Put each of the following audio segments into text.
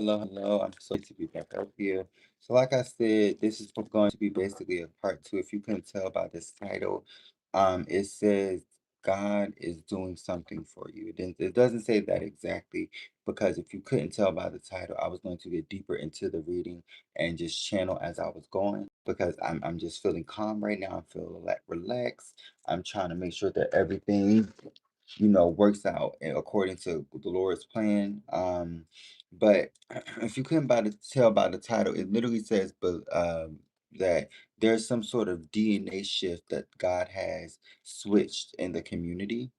Hello. I'm so to be back up here. So, like I said, this is going to be basically a part two. If you couldn't tell by this title, it says God is doing something for you. It doesn't say that exactly because if you couldn't tell by the title, I was going to get deeper into the reading and just channel as I was going because I'm just feeling calm right now. I feel like relaxed. I'm trying to make sure that everything works out according to the Lord's plan. But if you couldn't tell by the title, it literally says, but that there's some sort of DNA shift that God has switched in the community,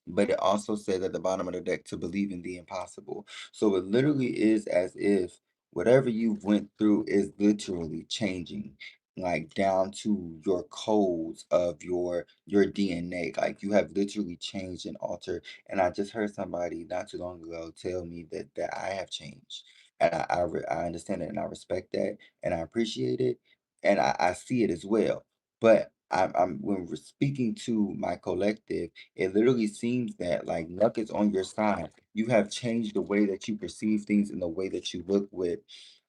but it also says at the bottom of the deck to believe in the impossible. So it literally is as if whatever you went through is literally changing, like down to your codes of your DNA. Like you have literally changed and altered. And I just heard somebody not too long ago tell me that I have changed. And I understand it and I respect that and I appreciate it and I see it as well. But I'm when we're speaking to my collective, it literally seems that like luck is on your side. You have changed the way that you perceive things and the way that you look with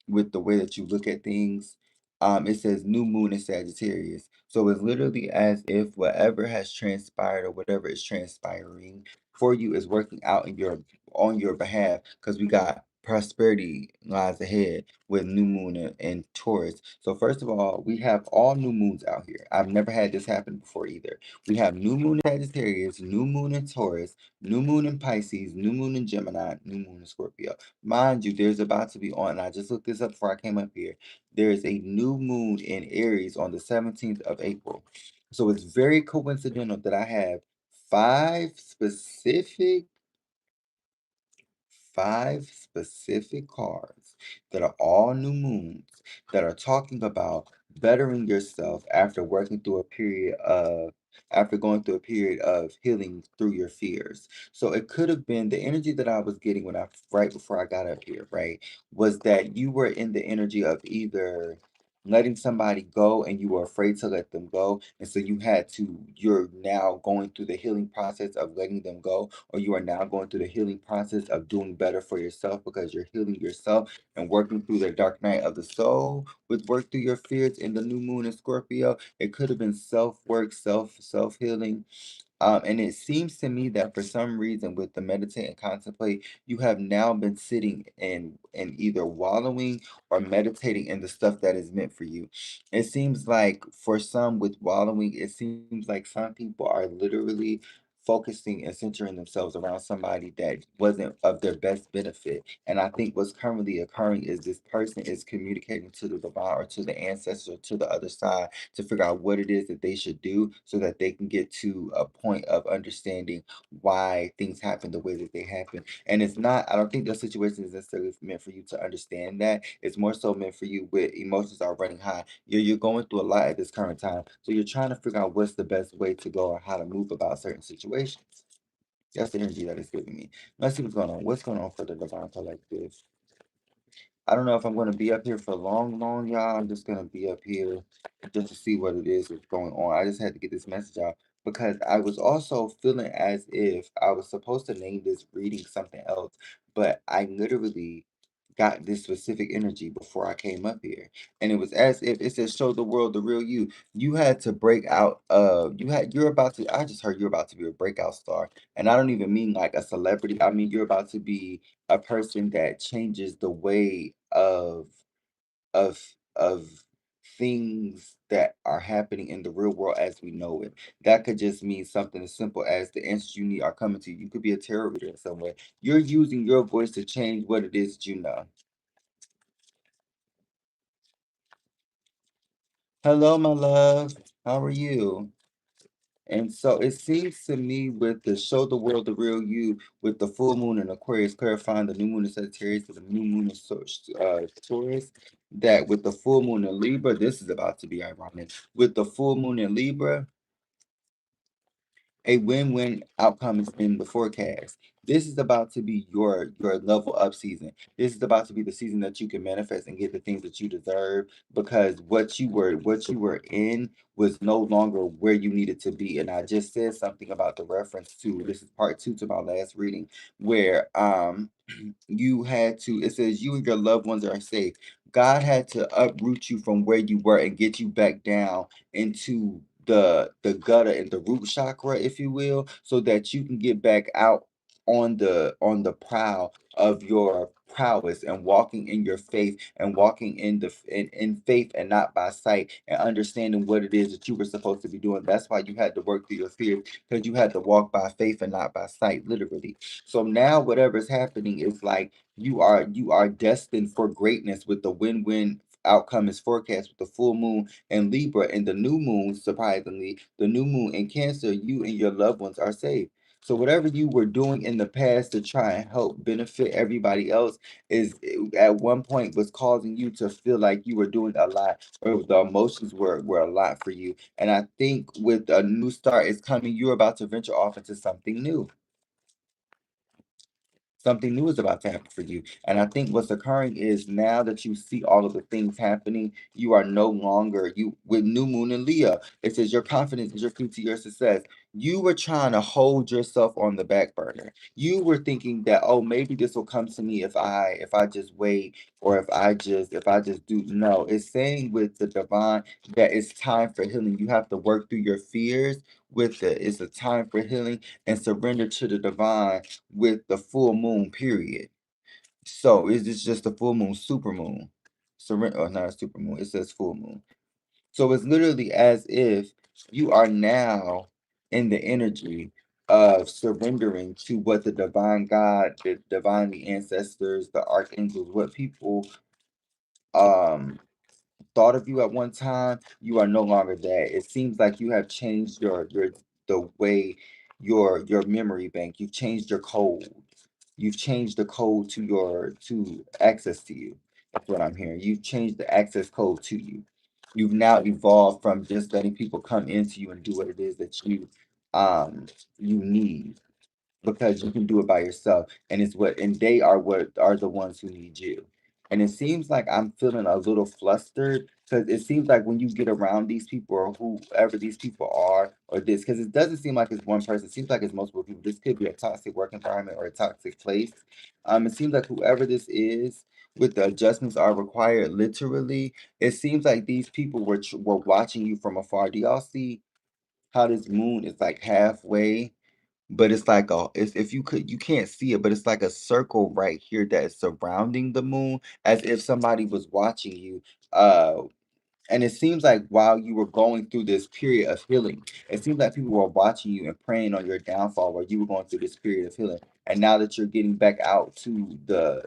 the way that you look at things. It says new moon in Sagittarius. So it's literally as if whatever has transpired or whatever is transpiring for you is working out in your on your behalf because we got prosperity lies ahead with new moon and Taurus. So first of all, we have all new moons out here. I've never had this happen before either. We have new moon in Sagittarius, new moon in Taurus, new moon in Pisces, new moon in Gemini, new moon in Scorpio. Mind you, there's about to be on, and I just looked this up before I came up here. There's a new moon in Aries on the 17th of April. So it's very coincidental that I have five specific five specific cards that are all new moons that are talking about bettering yourself after going through a period of healing through your fears. So it could have been the energy that I was getting when I right before I got up here, right? Was that you were in the energy of either letting somebody go and you were afraid to let them go. And so you're now going through the healing process of letting them go, or you are now going through the healing process of doing better for yourself because you're healing yourself and working through the dark night of the soul with work through your fears in the new moon in Scorpio. It could have been self-work, self-healing. And it seems to me that for some reason, with the meditate and contemplate, you have now been sitting and either wallowing or meditating in the stuff that is meant for you. It seems like for some with wallowing, it seems like some people are literally focusing and centering themselves around somebody that wasn't of their best benefit. And I think what's currently occurring is this person is communicating to the divine or to the ancestor or to the other side to figure out what it is that they should do so that they can get to a point of understanding why things happen the way that they happen. And it's not, I don't think the situation is necessarily meant for you to understand that. It's more so meant for you with emotions are running high. You're going through a lot at this current time. So you're trying to figure out what's the best way to go or how to move about certain situations. That's the energy that it's giving me. Let's see what's going on. What's going on for the divine collective? I don't know if I'm going to be up here for long, y'all. I'm just going to be up here just to see what it is that's going on. I just had to get this message out because I was also feeling as if I was supposed to name this reading something else, but I literally got this specific energy before I came up here. And it was as if it says, show the world the real you. You had to break out you're about to I just heard you're about to be a breakout star. And I don't even mean like a celebrity. I mean you're about to be a person that changes the way of of things that are happening in the real world as we know it. That could just mean something as simple as the answers you need are coming to you. You could be a tarot reader in some way. You're using your voice to change what it is that you know. Hello, my love. How are you? And so it seems to me with the show the world the real you, with the full moon in Aquarius clarifying the new moon in Sagittarius to the new moon in Taurus, that with the full moon in Libra, this is about to be ironic. With the full moon in Libra, a win-win outcome is in the forecast. This is about to be your level up season. This is about to be the season that you can manifest and get the things that you deserve, because what you were in was no longer where you needed to be. And I just said something about the reference to, this is part two to my last reading, where you had to, it says you and your loved ones are safe. God had to uproot you from where you were and get you back down into the gutter and the root chakra, if you will, so that you can get back out on the prowl of your prowess and walking in your faith and walking in faith and not by sight, and understanding what it is that you were supposed to be doing. That's why you had to work through your fears, because you had to walk by faith and not by sight, literally. So now whatever's happening is like you are destined for greatness, with the win-win outcome is forecast with the full moon in Libra, and the new moon, surprisingly, the new moon in Cancer. You and your loved ones are saved. So whatever you were doing in the past to try and help benefit everybody else is, at one point, was causing you to feel like you were doing a lot, or the emotions were a lot for you. And I think with a new start is coming, you're about to venture off into something new. Something new is about to happen for you. And I think what's occurring is, now that you see all of the things happening, you are no longer, you with new moon in Leo. It says your confidence is your key to your success. You were trying to hold yourself on the back burner. You were thinking that, oh, maybe this will come to me if I just wait, or if I just do. No, it's saying with the divine that it's time for healing. You have to work through your fears with it. It's a time for healing and surrender to the divine with the full moon period. So is this just a full moon, super moon? Surrender, or not a super moon, it says full moon. So it's literally as if you are now in the energy of surrendering to what the divine God, the divinely ancestors, the archangels, what people um thought of you at one time. You are no longer that. It seems like you have changed your the way your memory bank. You've changed your code. You've changed the code to your to access to you. That's what I'm hearing. You've changed the access code to you. You've now evolved from just letting people come into you and do what it is that um you need, because you can do it by yourself, and they are what are the ones who need you. And it seems like I'm feeling a little flustered, because it seems like when you get around these people, or whoever these people are, or this, because it doesn't seem like it's one person, it seems like it's multiple people. This could be a toxic work environment or a toxic place. It seems like whoever this is, with the adjustments are required, literally, it seems like these people were watching you from afar. Do y'all see how this moon is like halfway, but it's like it's, if you could, you can't see it, but it's like a circle right here that is surrounding the moon, as if somebody was watching you. Uh, and it seems like while you were going through this period of healing, it seems like people were watching you and praying on your downfall while you were going through this period of healing. And now that you're getting back out to the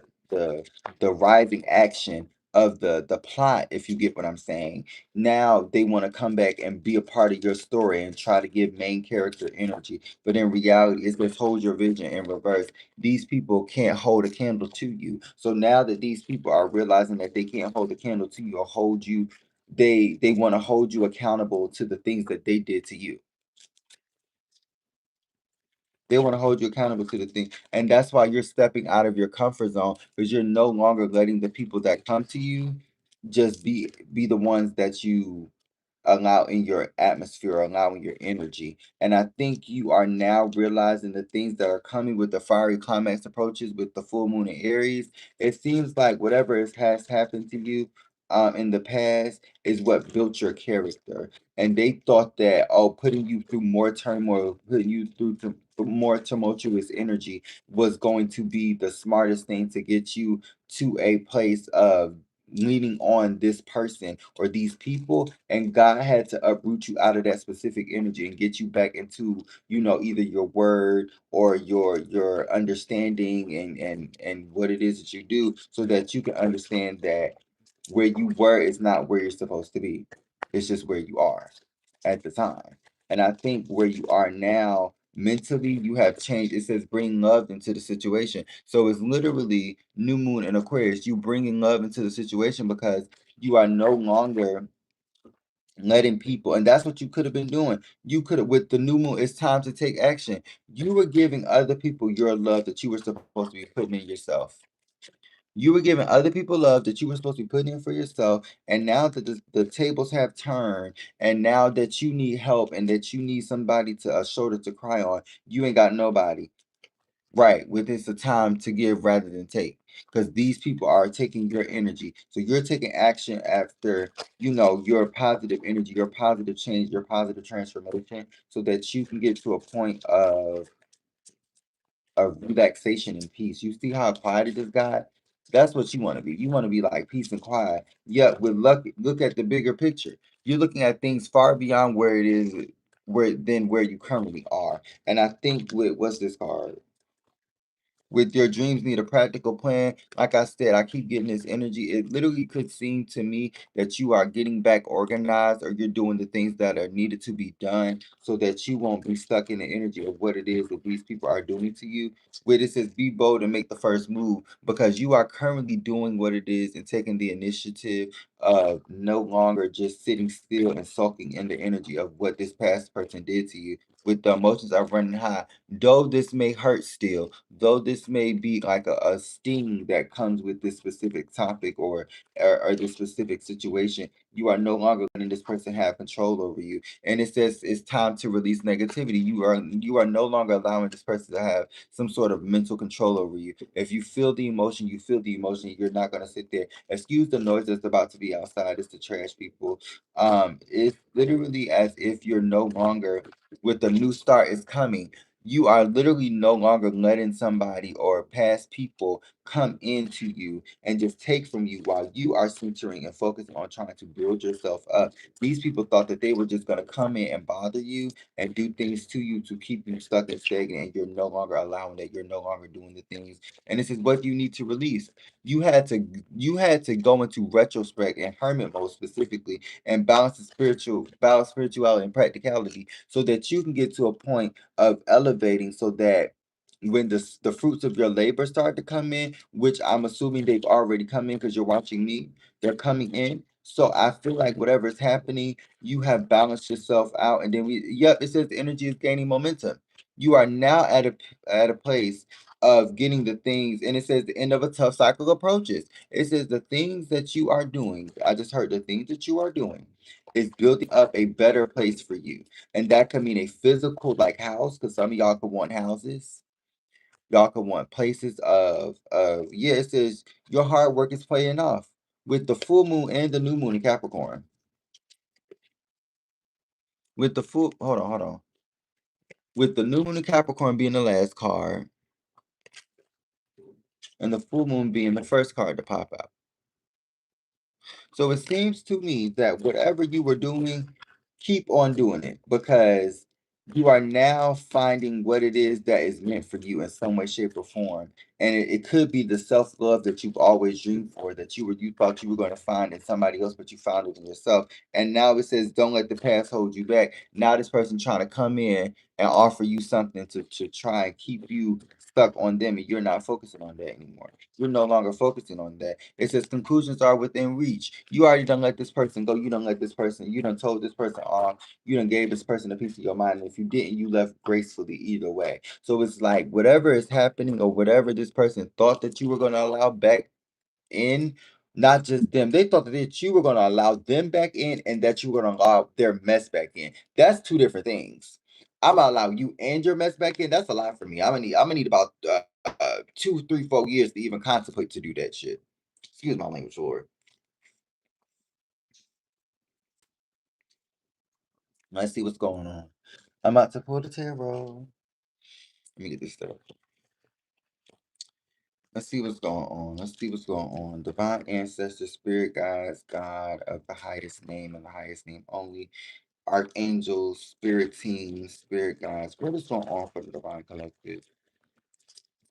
the rising action of the plot, if you get what I'm saying, now they want to come back and be a part of your story and try to give main character energy. But in reality, it's just hold your vision in reverse. These people can't hold a candle to you. So now that these people are realizing that they can't hold a candle to you or hold you, they want to hold you accountable to the things that they did to you. They want to hold you accountable to the thing. And that's why you're stepping out of your comfort zone, because you're no longer letting the people that come to you just be the ones that you allow in your atmosphere, allowing your energy. And I think you are now realizing the things that are coming with the fiery climax approaches with the full moon in Aries. It seems like whatever has happened to you in the past is what built your character. And they thought that, oh, putting you through more turmoil, putting you through more tumultuous energy was going to be the smartest thing to get you to a place of leaning on this person or these people, and God had to uproot you out of that specific energy and get you back into, either your word or your understanding and what it is that you do, so that you can understand that where you were is not where you're supposed to be. It's just where you are at the time. And I think where you are now, mentally, you have changed. It says bring love into the situation. So it's literally new moon in Aquarius. You bringing love into the situation, because you are no longer letting people, and that's what you could have been doing. You could have, with the new moon, it's time to take action. You were giving other people your love that you were supposed to be putting in yourself. You were giving other people love that you were supposed to be putting in for yourself. And now that the tables have turned, and now that you need help and that you need somebody to, a shoulder to cry on, you ain't got nobody. Right, with it's a time to give rather than take. Because these people are taking your energy. So you're taking action after, your positive energy, your positive change, your positive transformation, so that you can get to a point of relaxation and peace. You see how quiet it just got? That's what you want to be. You want to be like peace and quiet. Yet with luck, look at the bigger picture. You're looking at things far beyond where it is, where you currently are. And I think with what's this card? With your dreams need a practical plan. Like I said, I keep getting this energy. It literally could seem to me that you are getting back organized, or you're doing the things that are needed to be done so that you won't be stuck in the energy of what it is that these people are doing to you. Where it says be bold and make the first move, because you are currently doing what it is and taking the initiative of no longer just sitting still and sulking in the energy of what this past person did to you. With the emotions are running high, though this may hurt still, though this may be like a sting that comes with this specific topic, or this specific situation, you are no longer letting this person have control over you. And it says it's time to release negativity. You are no longer allowing this person to have some sort of mental control over you. If you feel the emotion, you feel the emotion. You're not gonna sit there. Excuse the noise that's about to be outside. It's the trash people. It's literally as if you're no longer, with the new start is coming, you are literally no longer letting somebody or past people come into you and just take from you, while you are centering and focusing on trying to build yourself up. These people thought that they were just going to come in and bother you and do things to you to keep you stuck and stagnant, and you're no longer allowing that. You're no longer doing the things. And this is what you need to release. You had to go into retrospect and hermit mode specifically, and balance spirituality and practicality, so that you can get to a point of elevating, so that when the fruits of your labor start to come in, which I'm assuming they've already come in because you're watching me, they're coming in. So I feel like whatever is happening, you have balanced yourself out, and then yep, it says the energy is gaining momentum. You are now at a place of getting the things, and it says the end of a tough cycle approaches. It says the things that you are doing, I just heard the things that you are doing is building up a better place for you. And that could mean a physical like house, because some of y'all could want houses. Y'all could want places of yeah, it says your hard work is paying off with the full moon and the new moon in Capricorn. With the full hold on. With the new moon in Capricorn being the last card, and the full moon being the first card to pop out. So it seems to me that whatever you were doing, keep on doing it, because you are now finding what it is that is meant for you in some way, shape, or form. And it could be the self-love that you've always dreamed for, that you thought you were going to find in somebody else, but you found it in yourself. And now it says, don't let the past hold you back. Now this person trying to come in and offer you something to try and keep you stuck on them, and you're not focusing on that anymore. You're no longer focusing on that. It says conclusions are within reach. You already done let this person go. You done let this person, you done told this person off. You done gave this person a piece of your mind. And if you didn't, you left gracefully either way. So it's like whatever is happening, or whatever this person thought that you were going to allow back in, not just them. They thought that you were going to allow them back in, and that you were going to allow their mess back in. That's two different things. I'm gonna allow you and your mess back in. That's a lot for me. I'm gonna need about 2, 3, 4 years to even contemplate to do that shit. Excuse my language, Lord. Let's see what's going on. I'm about to pull the tarot. Let me get this stuff. Let's see what's going on. Let's see what's going on. Divine ancestors, spirit guides, God of the highest name and the highest name only, archangels, spirit teams, spirit guides. What is going on for the divine collective?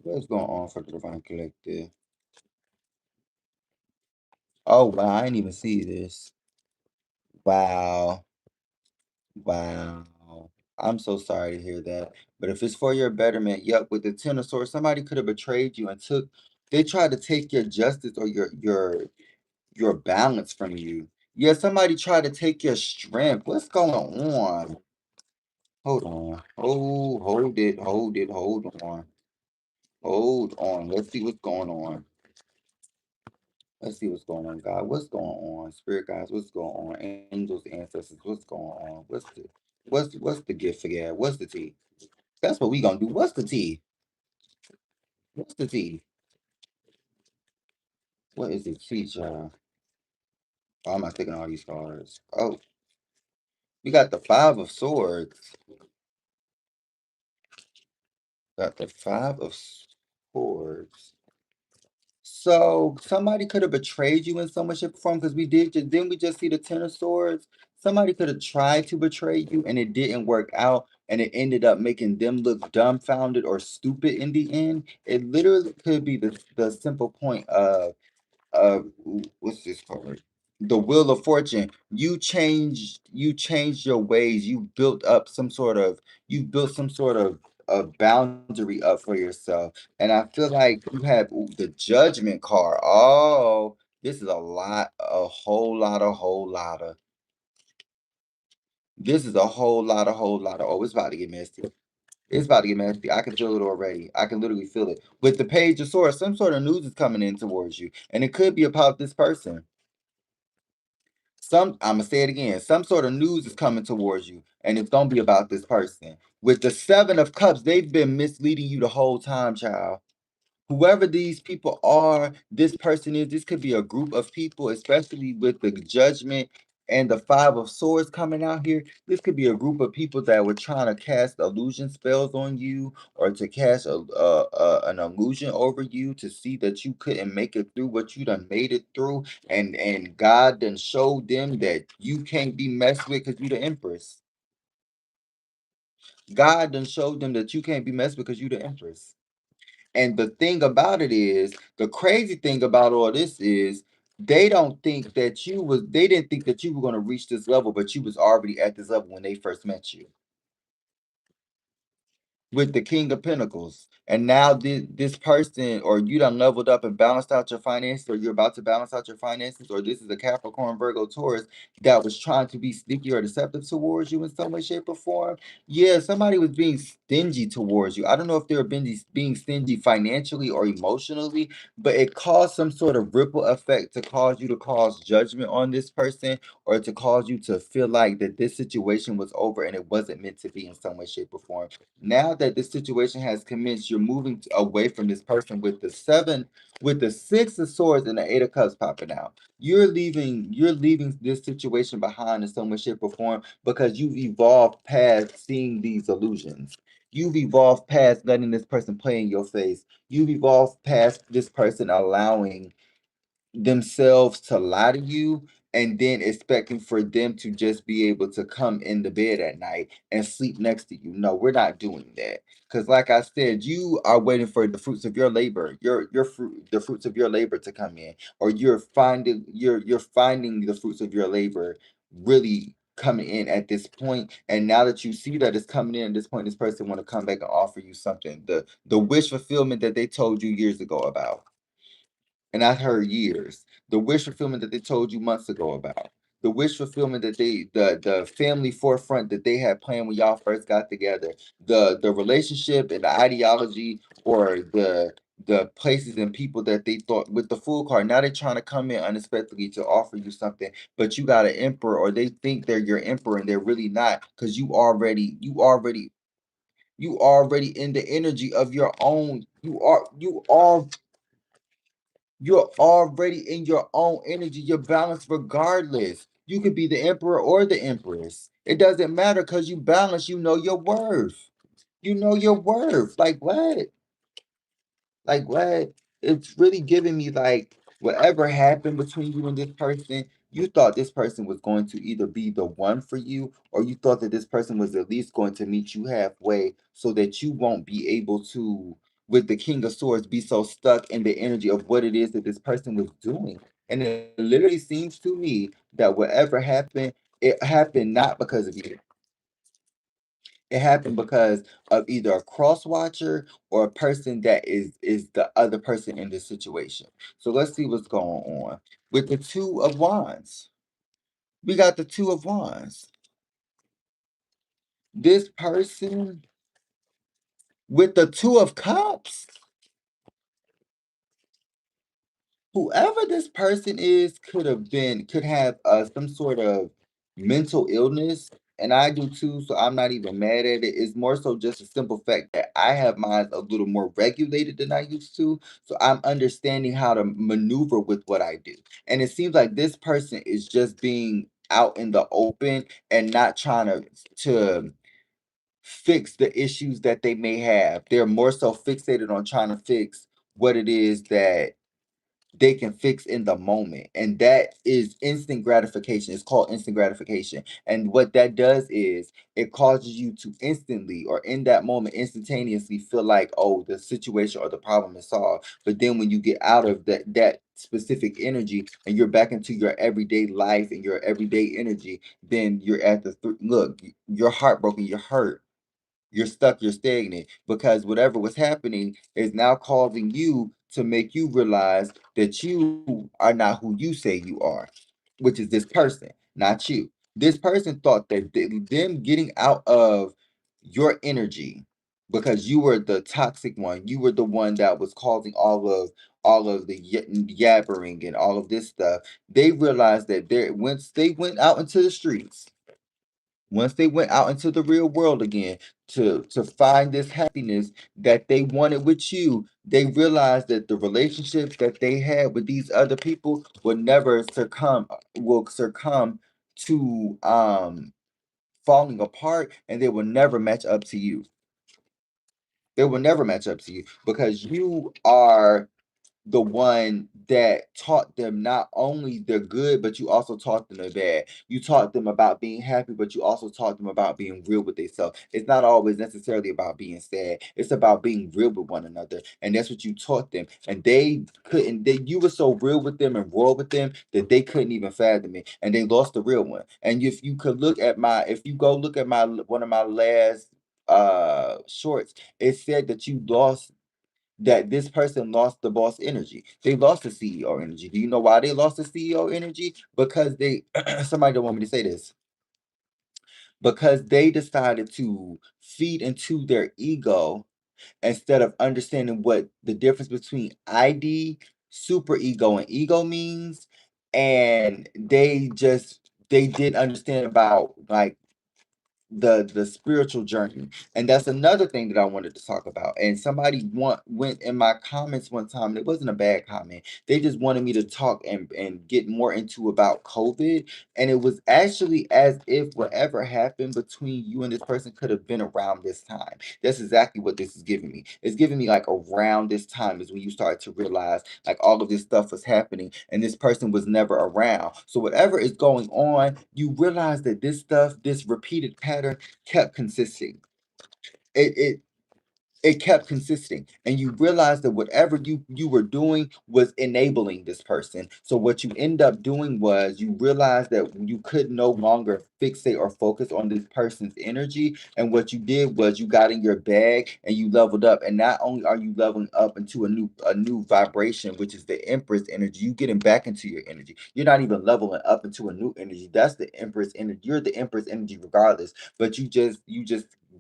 What is going on for the divine collective? Oh wow, I didn't even see this. Wow. Wow. I'm so sorry to hear that. But if it's for your betterment, yep, with the Ten of Swords, somebody could have betrayed you and they tried to take your justice, or your balance from you. Yeah, somebody tried to take your strength. What's going on? Hold on. Oh, hold it, hold it, hold on. Hold on. Let's see what's going on. Let's see what's going on, God. What's going on? Spirit guys, what's going on? Angels, ancestors, what's going on? What's the gift for that? What's the tea? That's what we gonna do. What's the tea? What's the tea? What is the tea, child? Why am I taking all these cards? Oh, we got the five of swords. Got the five of swords. So somebody could have betrayed you in some way, shape, or form because we didn't we just see the ten of swords? Somebody could have tried to betray you and it didn't work out and it ended up making them look dumbfounded or stupid in the end. It literally could be the simple point of what's this called? The wheel of fortune. You changed your ways. You built some sort of a boundary up for yourself. And I feel like you have the judgment card. Oh, this is a whole lot, this is a whole lot of, oh, it's about to get messy. It's about to get messy. I can feel it already. I can literally feel it. With the page of swords, some sort of news is coming in towards you. And it could be about this person. I'm gonna say it again. Some sort of news is coming towards you, and it's gonna be about this person. With the seven of cups, they've been misleading you the whole time, child. Whoever these people are, this person is, this could be a group of people, especially with the judgment and the five of swords coming out here. This could be a group of people that were trying to cast illusion spells on you or to cast an illusion over you to see that you couldn't make it through what you done made it through. And God done showed them that you can't be messed with because you the empress. God done showed them that you can't be messed with because you the empress. And the thing about it is, the crazy thing about all this is they didn't think that you were going to reach this level, but you was already at this level when they first met you with the King of Pentacles. And now this person, or you done leveled up and balanced out your finances, or you're about to balance out your finances, or this is a Capricorn, Virgo, Taurus that was trying to be sneaky or deceptive towards you in some way, shape, or form. Yeah, somebody was being stingy towards you. I don't know if they were being stingy financially or emotionally, but it caused some sort of ripple effect to cause you to cause judgment on this person or to cause you to feel like that this situation was over and it wasn't meant to be in some way, shape, or form. Now that this situation has commenced, you're moving away from this person with the six of swords and the eight of cups popping out. You're leaving this situation behind in some way, shape, or form because you've evolved past seeing these illusions. You've evolved past letting this person play in your face. You've evolved past this person allowing themselves to lie to you and then expecting for them to just be able to come in the bed at night and sleep next to you. No, we're not doing that. Because like I said, you are waiting for the fruits of your labor, the fruits of your labor to come in, or you're finding the fruits of your labor really coming in at this point. And now that you see that it's coming in at this point, this person want to come back and offer you something. The wish fulfillment that they told you years ago about. And I heard years. The wish fulfillment that they told you months ago about. The wish fulfillment that the family forefront that they had planned when y'all first got together. The relationship and the ideology or the places and people that they thought with the Fool card. Now they're trying to come in unexpectedly to offer you something, but you got an emperor, or they think they're your emperor and they're really not, because you already in the energy of your own. You're already in your own energy. You're balanced regardless. You could be the emperor or the empress. It doesn't matter because you balance. You know your worth. You know your worth. Like what? Like what? It's really giving me like whatever happened between you and this person, you thought this person was going to either be the one for you, or you thought that this person was at least going to meet you halfway so that you won't be able to, with the King of Swords, be so stuck in the energy of what it is that this person was doing. And it literally seems to me that whatever happened, it happened not because of you. It happened because of either a cross watcher or a person that is the other person in this situation. So let's see what's going on with the two of wands. We got the Two of Wands. This person with the Two of Cups, whoever this person is could have some sort of mental illness, and I do too, so I'm not even mad at it. It's more so just a simple fact that I have mine a little more regulated than I used to, so I'm understanding how to maneuver with what I do. And it seems like this person is just being out in the open and not trying to fix the issues that they may have. They're more so fixated on trying to fix what it is that they can fix in the moment. And that is instant gratification. It's called instant gratification. And what that does is it causes you to instantly or in that moment instantaneously feel like, oh, the situation or the problem is solved. But then when you get out of that specific energy and you're back into your everyday life and your everyday energy, then you're at the look, you're heartbroken, you're hurt, you're stuck, you're stagnant because whatever was happening is now causing you to make you realize that you are not who you say you are, which is this person, not you. This person thought that them getting out of your energy because you were the toxic one, you were the one that was causing all of the yabbering and all of this stuff. They realized that once they went out into the streets, once they went out into the real world again to find this happiness that they wanted with you, they realized that the relationships that they had with these other people would never succumb to falling apart, and they will never match up to you. They will never match up to you because you are the one that taught them not only the good, but you also taught them the bad. You taught them about being happy, but you also taught them about being real with themselves. It's not always necessarily about being sad. It's about being real with one another. And that's what you taught them. And you were so real with them and raw with them that they couldn't even fathom it. And they lost the real one. And if you go look at my one of my last shorts, it said that this person lost the boss energy. They lost the CEO energy. Do you know why they lost the CEO energy? Because they somebody don't want me to say this. Because they decided to feed into their ego instead of understanding what the difference between ID, super ego, and ego means. And they didn't understand about like the spiritual journey. And that's another thing that I wanted to talk about. And somebody went in my comments one time, and it wasn't a bad comment. They just wanted me to talk and get more into about COVID. And it was actually as if whatever happened between you and this person could have been around this time. That's exactly what this is giving me. It's giving me like around this time is when you start to realize like all of this stuff was happening and this person was never around. So whatever is going on, you realize that this stuff, this repeated pattern kept consisting. It it kept consisting, and you realize that whatever you were doing was enabling this person. So what you end up doing was you realize that you could no longer fixate or focus on this person's energy, and what you did was you got in your bag and you leveled up. And not only are you leveling up into a new vibration, which is the Empress energy, you getting back into your energy. You're not even leveling up into a new energy. That's the Empress energy. You're the Empress energy regardless, but you just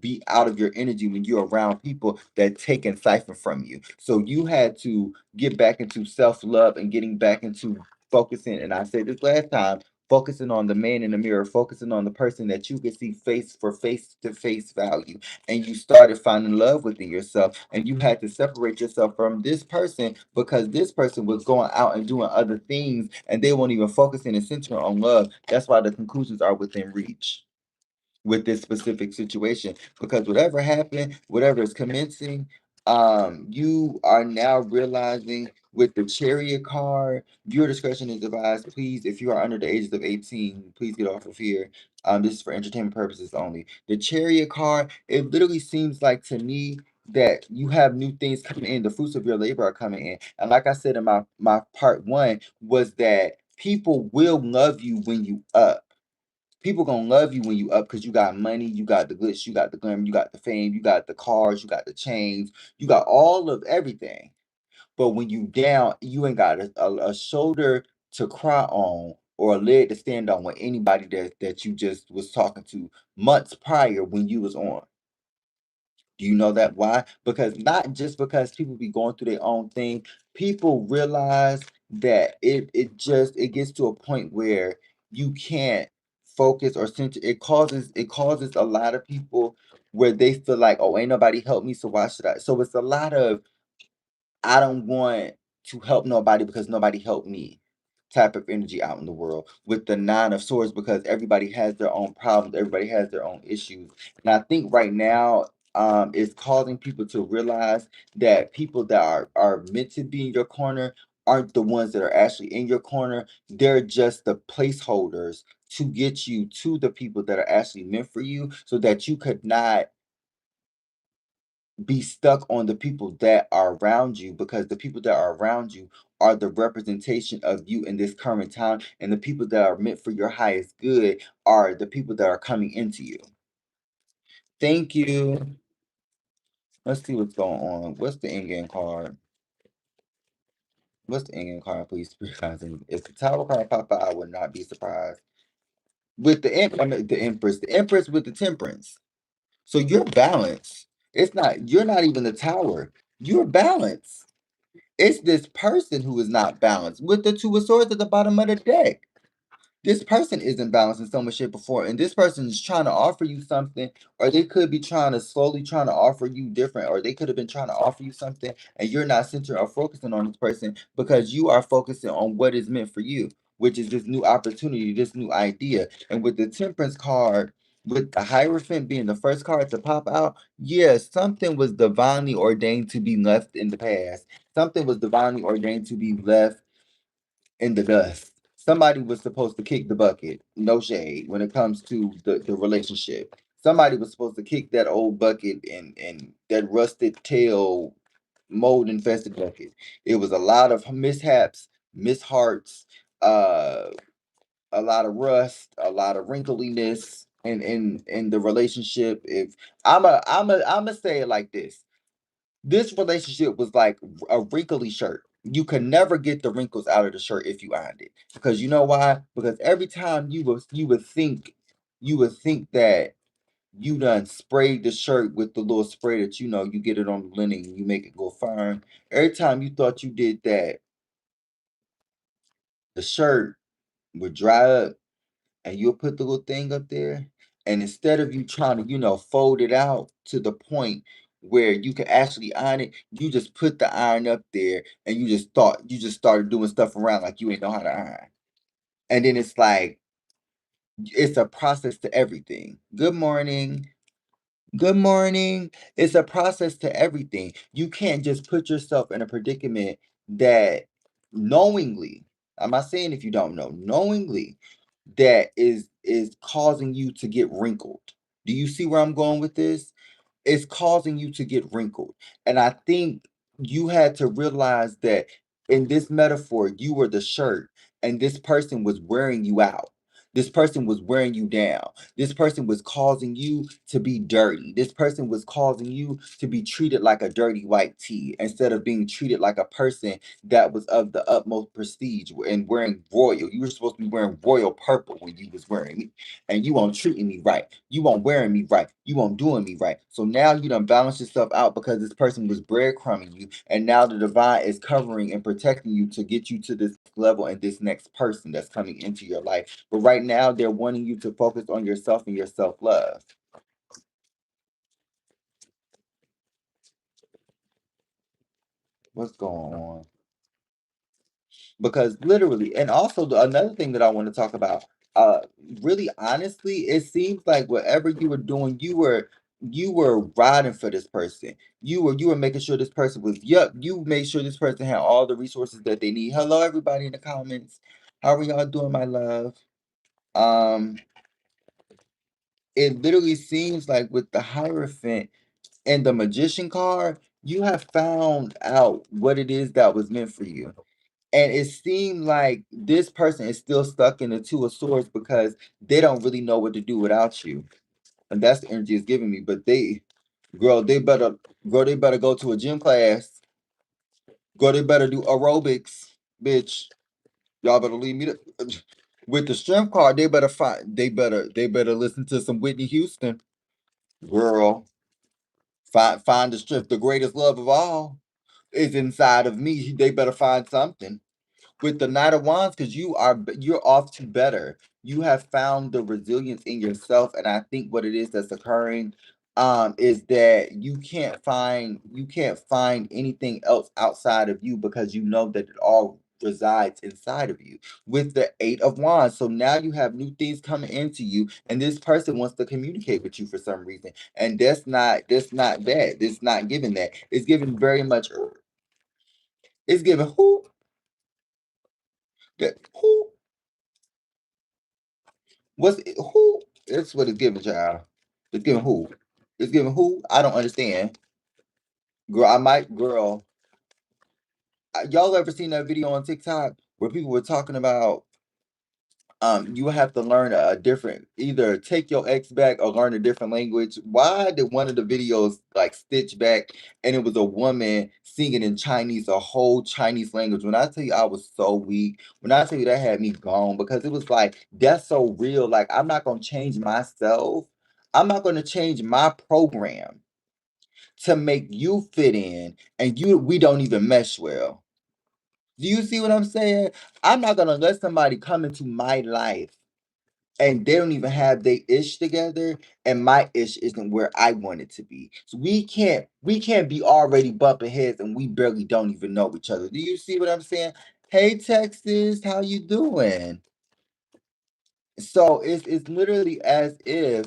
be out of your energy when you're around people that take and siphon from you. So you had to get back into self-love and getting back into focusing. And I said this last time, focusing on the man in the mirror, focusing on the person that you can see face for face to face value. And you started finding love within yourself. And you had to separate yourself from this person because this person was going out and doing other things and they weren't even focusing and centering on love. That's why the conclusions are within reach with this specific situation, because whatever happened, whatever is commencing, you are now realizing with the chariot card, your discretion is advised. Please, if you are under the ages of 18, please get off of here. This is for entertainment purposes only. The chariot card, it literally seems like to me that you have new things coming in, the fruits of your labor are coming in. And like I said in my part one, was that people will love you when you up. People gonna love you when you up because you got money, you got the glitz, you got the glamour, you got the fame, you got the cars, you got the chains, you got all of everything. But when you down, you ain't got a shoulder to cry on or a leg to stand on with anybody that you just was talking to months prior when you was on. Do you know that why? Because not just because people be going through their own thing, people realize that it gets to a point where you can't focus or center. It causes a lot of people where they feel like, oh, ain't nobody help me, so why should I? So it's a lot of, I don't want to help nobody because nobody helped me type of energy out in the world with the nine of swords, because everybody has their own problems, everybody has their own issues. And I think right now, it's causing people to realize that people that are meant to be in your corner aren't the ones that are actually in your corner. They're just the placeholders to get you to the people that are actually meant for you, so that you could not be stuck on the people that are around you, because the people that are around you are the representation of you in this current time, and the people that are meant for your highest good are the people that are coming into you. Thank you. Let's see what's going on. What's the in-game card? What's the in-game card, please? Because if the tower card pop out, I would not be surprised. With I mean, the Empress with the Temperance. So you're balanced. You're not even the tower. You're balanced. It's this person who is not balanced with the two of swords at the bottom of the deck. This person isn't balanced in some way, shape, or form, and this person is trying to offer you something, or they could be trying to offer you different, or they could have been trying to offer you something, and you're not centered or focusing on this person because you are focusing on what is meant for you, which is this new opportunity, this new idea. And with the Temperance card, with the Hierophant being the first card to pop out, yes, something was divinely ordained to be left in the past. Something was divinely ordained to be left in the dust. Somebody was supposed to kick the bucket. No shade when it comes to the relationship. Somebody was supposed to kick that old bucket and that rusted tail mold infested bucket. It was a lot of mishaps, mishearts, uh, a lot of rust, a lot of wrinkliness in the relationship. If I'm a say it like this relationship was like a wrinkly shirt. You could never get the wrinkles out of the shirt if you ironed it. Because you know why? Because every time you would think that you done sprayed the shirt with the little spray that you get it on the linen and you make it go firm. Every time you thought you did that, the shirt would dry up and you'll put the little thing up there. And instead of you trying to, fold it out to the point where you can actually iron it, you just put the iron up there and you just started doing stuff around like you ain't know how to iron. And then it's like it's a process to everything. Good morning. Good morning. It's a process to everything. You can't just put yourself in a predicament that knowingly, I'm not saying if you don't know, knowingly that is causing you to get wrinkled. Do you see where I'm going with this? It's causing you to get wrinkled. And I think you had to realize that in this metaphor, you were the shirt and this person was wearing you out. This person was wearing you down. This person was causing you to be dirty. This person was causing you to be treated like a dirty white tee instead of being treated like a person that was of the utmost prestige and wearing royal. You were supposed to be wearing royal purple when you was wearing it, and you won't treating me right. You won't wearing me right. You won't doing me right. So now you done balance yourself out because this person was breadcrumbing you, and now the divine is covering and protecting you to get you to this level and this next person that's coming into your life. But right now they're wanting you to focus on yourself and your self-love. What's going on? Because literally, and also another thing that I want to talk about, uh really honestly, it seems like whatever you were doing, you were riding for this person. You were making sure this person was, yep, you made sure this person had all the resources that they need. Hello everybody in the comments, how are y'all doing, my love? um it literally seems like with the Hierophant and the Magician card, you have found out what it is that was meant for you. And it seemed like this person is still stuck in the Two of Swords because they don't really know what to do without you. And that's the energy it's giving me. But girl, they better go to a gym class. Girl, they better do aerobics, bitch. Y'all better leave me to With the strength card, they better listen to some Whitney Houston. Girl, find the strength. The greatest love of all is inside of me. They better find something. With the Knight of Wands, because you're off to better. You have found the resilience in yourself, and I think what it is that's occurring is that you can't find anything else outside of you, because you know that it all resides inside of you. With the Eight of Wands, so now you have new things coming into you, and this person wants to communicate with you for some reason, and that's not bad. It's not giving that. It's giving very much. It's giving who that who. Who? That's what it's giving, child. It's giving who? It's giving who? I don't understand. Girl, girl. Y'all ever seen that video on TikTok where people were talking about you have to learn a different, either take your ex back or learn a different language. Why did one of the videos like stitch back and it was a woman singing in Chinese, a whole Chinese language? When I tell you I was so weak, when I tell you that had me gone, because it was like, that's so real. Like, I'm not gonna change myself. I'm not gonna change my program to make you fit in, and we don't even mesh well. Do you see what I'm saying? I'm not gonna let somebody come into my life and they don't even have their ish together, and my ish isn't where I want it to be. So we can't be already bumping heads and we barely don't even know each other. Do you see what I'm saying? Hey Texas, how you doing? So it's literally as if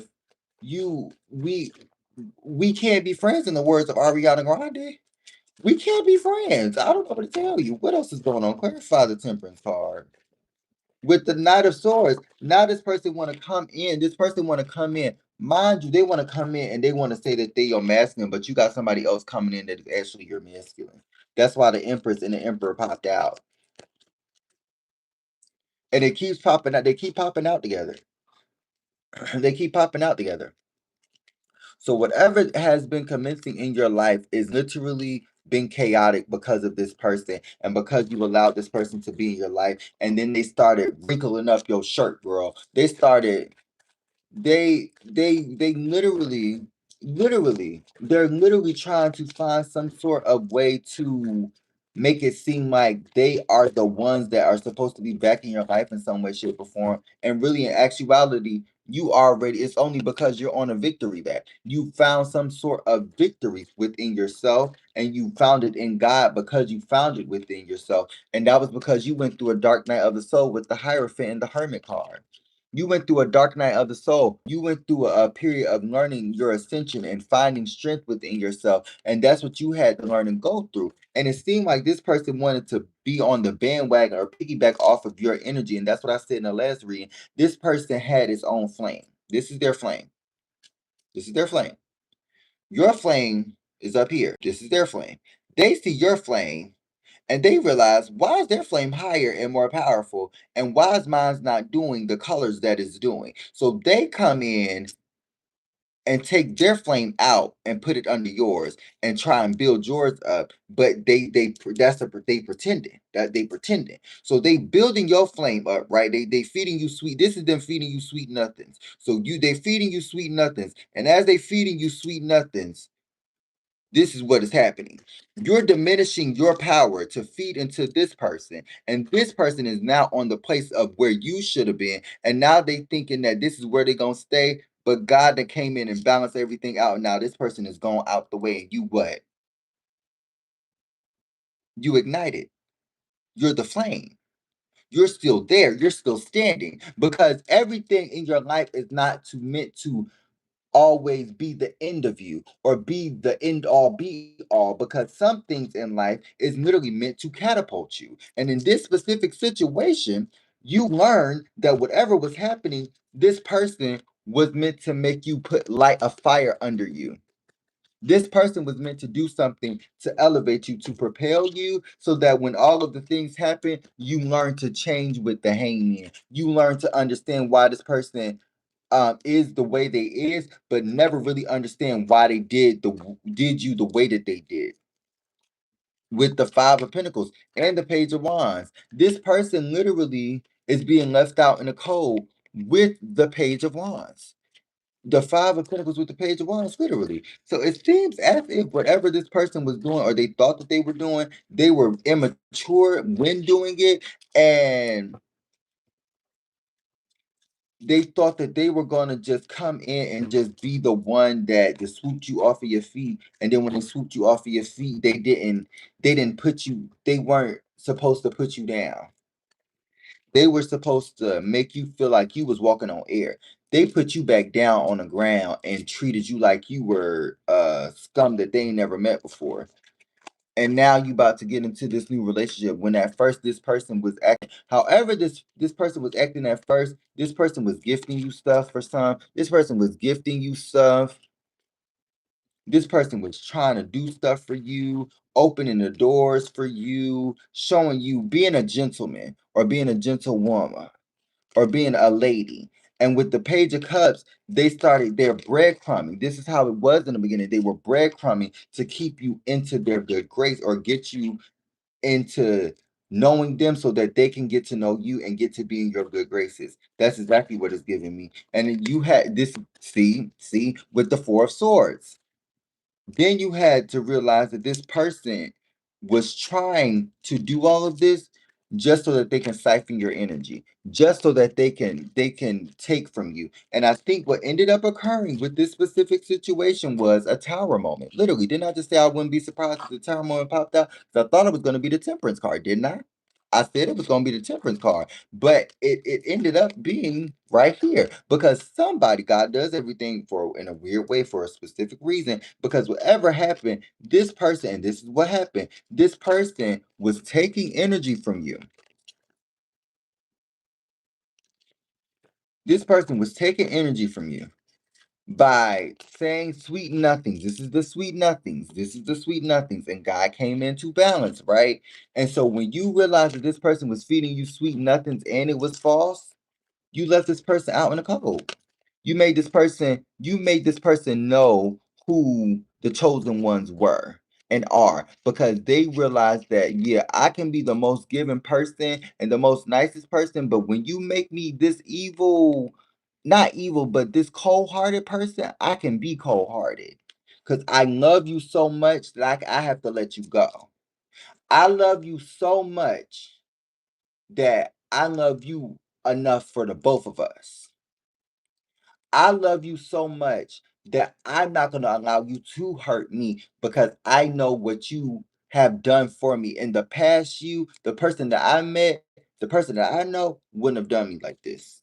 you we can't be friends, in the words of Ariana Grande. We can't be friends. I don't know what to tell you. What else is going on? Clarify the temperance card. With the Knight of Swords, now this person want to come in. This person want to come in. Mind you, they want to come in and they want to say that they are masculine, but you got somebody else coming in that is actually your masculine. That's why the Empress and the Emperor popped out. And it keeps popping out. They keep popping out together. They keep popping out together. So whatever has been commencing in your life is literally been chaotic because of this person, and because you allowed this person to be in your life, and then they started wrinkling up your shirt, girl. They they're literally trying to find some sort of way to make it seem like they are the ones that are supposed to be back in your life in some way, shape, or form. And really, in actuality, you already, it's only because you're on a victory back. You found some sort of victory within yourself, and you found it in God because you found it within yourself. And that was because you went through a dark night of the soul with the Hierophant and the Hermit card. You went through a dark night of the soul. You went through a period of learning your ascension and finding strength within yourself. And that's what you had to learn and go through. And it seemed like this person wanted to be on the bandwagon or piggyback off of your energy. And that's what I said in the last reading. This person had its own flame. This is their flame. This is their flame. Your flame is up here. This is their flame. They see your flame and they realize, why is their flame higher and more powerful? And why is mine's not doing the colors that it's doing? So they come in and take their flame out and put it under yours and try and build yours up. But they pretending that they pretending. So they building your flame up, right? They feeding you sweet. This is them feeding you sweet nothings. So they feeding you sweet nothings. And as they feeding you sweet nothings, this is what is happening. You're diminishing your power to feed into this person. And this person is now on the place of where you should have been. And now they thinking that this is where they're going to stay. But God that came in and balanced everything out. Now this person is going out the way. And you what? You ignited. You're the flame. You're still there. You're still standing. Because everything in your life is not meant to always be the end of you or be the end all be all, because some things in life is literally meant to catapult you. And in this specific situation, you learn that whatever was happening, this person was meant to make you light a fire under you. This person was meant to do something to elevate you, to propel you, so that when all of the things happen, you learn to change with the hangman. You learn to understand why this person is the way they is, but never really understand why they did you the way that they did. With the Five of Pentacles and the Page of Wands, this person literally is being left out in the cold with the Page of Wands. The Five of Pentacles with the Page of Wands, literally. So it seems as if whatever this person was doing, or they thought that they were doing, they were immature when doing it, and they thought that they were gonna just come in and just be the one that just swooped you off of your feet. And then when they swooped you off of your feet, they didn't put you, they weren't supposed to put you down. They were supposed to make you feel like you was walking on air. They put you back down on the ground and treated you like you were scum that they ain't never met before. And now you about to get into this new relationship when at first this person was acting however this person was acting at first. This person was gifting you stuff for some. This person was gifting you stuff. This person was trying to do stuff for you, opening the doors for you, showing you being a gentleman or being a gentlewoman or being a lady. And with the Page of Cups, they started their breadcrumbing. This is how it was in the beginning. They were breadcrumbing to keep you into their good grace or get you into knowing them so that they can get to know you and get to be in your good graces. That's exactly what it's giving me. And then you had this, see, with the Four of Swords. Then you had to realize that this person was trying to do all of this just so that they can siphon your energy, just so that they can take from you. And I think what ended up occurring with this specific situation was a tower moment. Literally, didn't I just say I wouldn't be surprised if the tower moment popped out? Because I thought it was going to be the Temperance card, didn't I? I said it was going to be the Temperance card, but it ended up being right here because somebody, God does everything for in a weird way for a specific reason. Because whatever happened, this person, and this is what happened, this person was taking energy from you. This person was taking energy from you by saying sweet nothings. This is the sweet nothings. This is the sweet nothings. And God came into balance, right? And so when you realize that this person was feeding you sweet nothings and it was false, you left this person out in the cold. You made this person know who the chosen ones were and are, because they realized that, yeah, I can be the most giving person and the most nicest person, but when you make me this evil, not evil, but this cold-hearted person, I can be cold-hearted because I love you so much that I have to let you go. I love you so much that I love you enough for the both of us. I love you so much that I'm not going to allow you to hurt me because I know what you have done for me. In the past, the person that I met, the person that I know wouldn't have done me like this.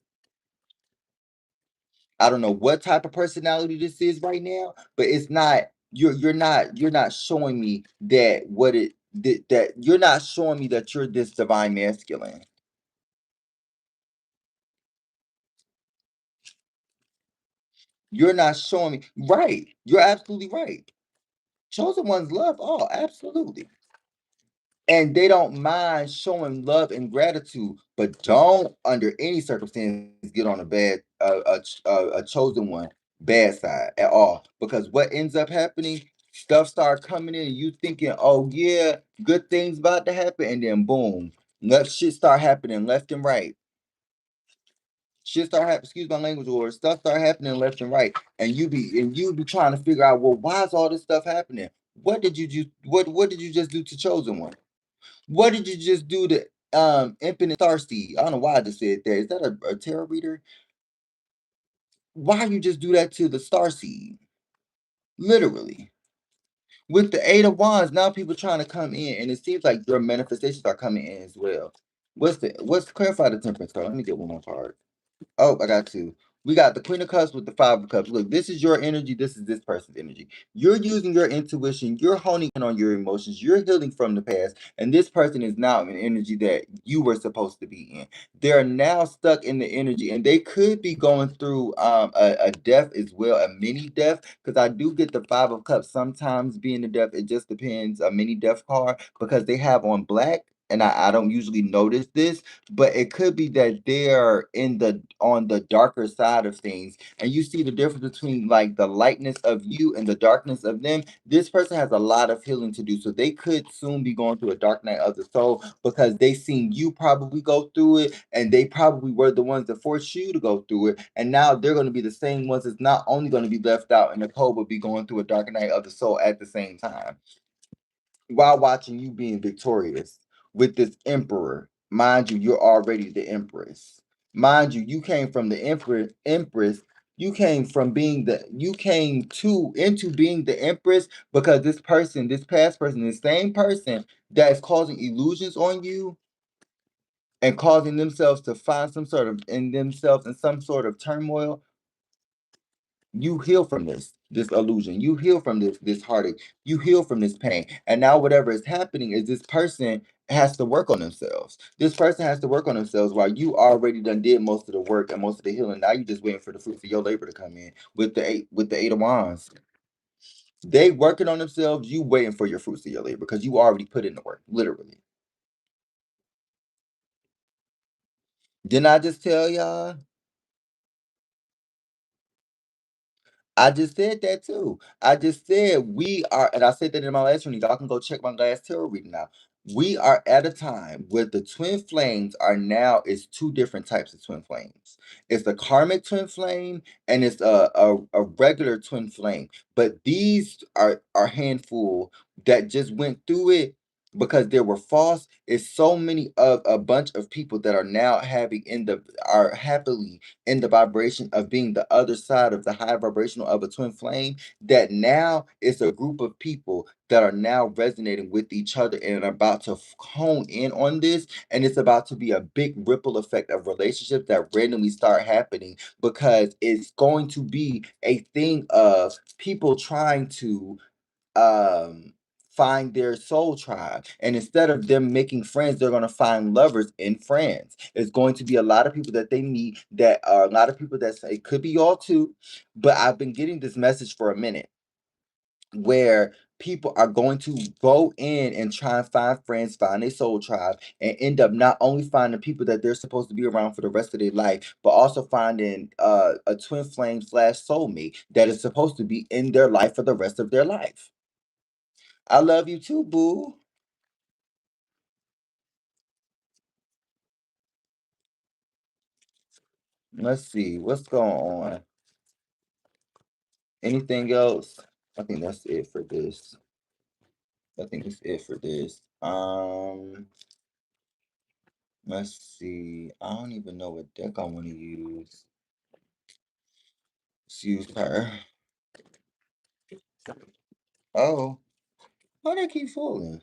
I don't know what type of personality this is right now, but it's not, you're not showing me that that you're not showing me that you're this divine masculine. You're not showing me, right. You're absolutely right. Chosen ones love all, absolutely. And they don't mind showing love and gratitude, but don't under any circumstance get on a bad a chosen one bad side at all. Because what ends up happening, stuff start coming in, and you thinking, oh yeah, good things about to happen, and then boom, let shit start happening left and right. Shit start happening, excuse my language, or stuff start happening left and right, and you be trying to figure out, well, why is all this stuff happening? What did you just do to chosen one? What did you just do to Infinite Starseed? I don't know why I just said that. Is that a tarot reader? Why you just do that to the Starseed? Literally. With the Eight of Wands, now people trying to come in, and it seems like your manifestations are coming in as well. What's clarify the Temperance card? Let me get one more card. Oh, I got two. We got the Queen of Cups with the Five of Cups. Look, this is your energy. This is this person's energy. You're using your intuition. You're honing in on your emotions. You're healing from the past. And this person is now in energy that you were supposed to be in. They're now stuck in the energy, and they could be going through a death as well, a mini death. Because I do get the Five of Cups sometimes being a death. It just depends. A mini death card because they have on black. and I don't usually notice this, but it could be that they're in the on the darker side of things, and you see the difference between like the lightness of you and the darkness of them. This person has a lot of healing to do, so they could soon be going through a dark night of the soul because they seen you probably go through it, and they probably were the ones that forced you to go through it, and now they're going to be the same ones that's not only going to be left out in the cold, but be going through a dark night of the soul at the same time while watching you being victorious with this emperor. Mind you, you're already the empress. Mind you, you came from the empress. You came from being the you came to into being the empress because this person, this past person, the same person that is causing illusions on you and causing themselves to find some sort of in themselves in some sort of turmoil. You heal from this illusion, you heal from this heartache, you heal from this pain, and now whatever is happening is this person has to work on themselves. This person has to work on themselves while you already done did most of the work and most of the healing. Now you just waiting for the fruits of your labor to come in with the eight of wands. They working on themselves, you waiting for your fruits of your labor because you already put in the work, literally. Didn't I just tell y'all? I just said that too. I just said we are, and I said that in my last reading. Y'all can go check my last tarot reading now. We are at a time where the twin flames are now is two different types of twin flames. It's the karmic twin flame and it's a regular twin flame. But these are handful that just went through it because there were false. It's so many of a bunch of people that are now having in the are happily in the vibration of being the other side of the high vibrational of a twin flame, that now it's a group of people that are now resonating with each other and are about to hone in on this, and it's about to be a big ripple effect of relationships that randomly start happening because it's going to be a thing of people trying to um find their soul tribe, and instead of them making friends, they're going to find lovers in friends. It's going to be a lot of people that they meet that are a lot of people that say it could be y'all too, but I've been getting this message for a minute where people are going to go in and try and find friends, find a soul tribe, and end up not only finding people that they're supposed to be around for the rest of their life, but also finding a twin flame slash soulmate that is supposed to be in their life for the rest of their life. I love you too, boo. Let's see what's going on. Anything else? I think that's it for this. I think that's it for this. Let's see. I don't even know what deck I want to use. Let's use her. Oh, why they keep falling?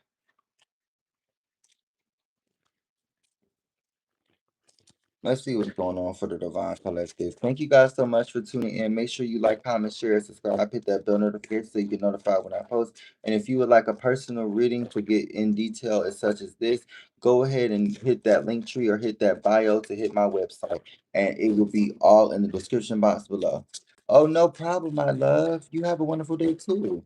Let's see what's going on for the Divine Collective. Thank you guys so much for tuning in. Make sure you like, comment, share, subscribe, hit that bell notification so you get notified when I post. And if you would like a personal reading to get in detail as such as this, go ahead and hit that link tree or hit that bio to hit my website. And it will be all in the description box below. Oh, no problem, my love. You have a wonderful day too.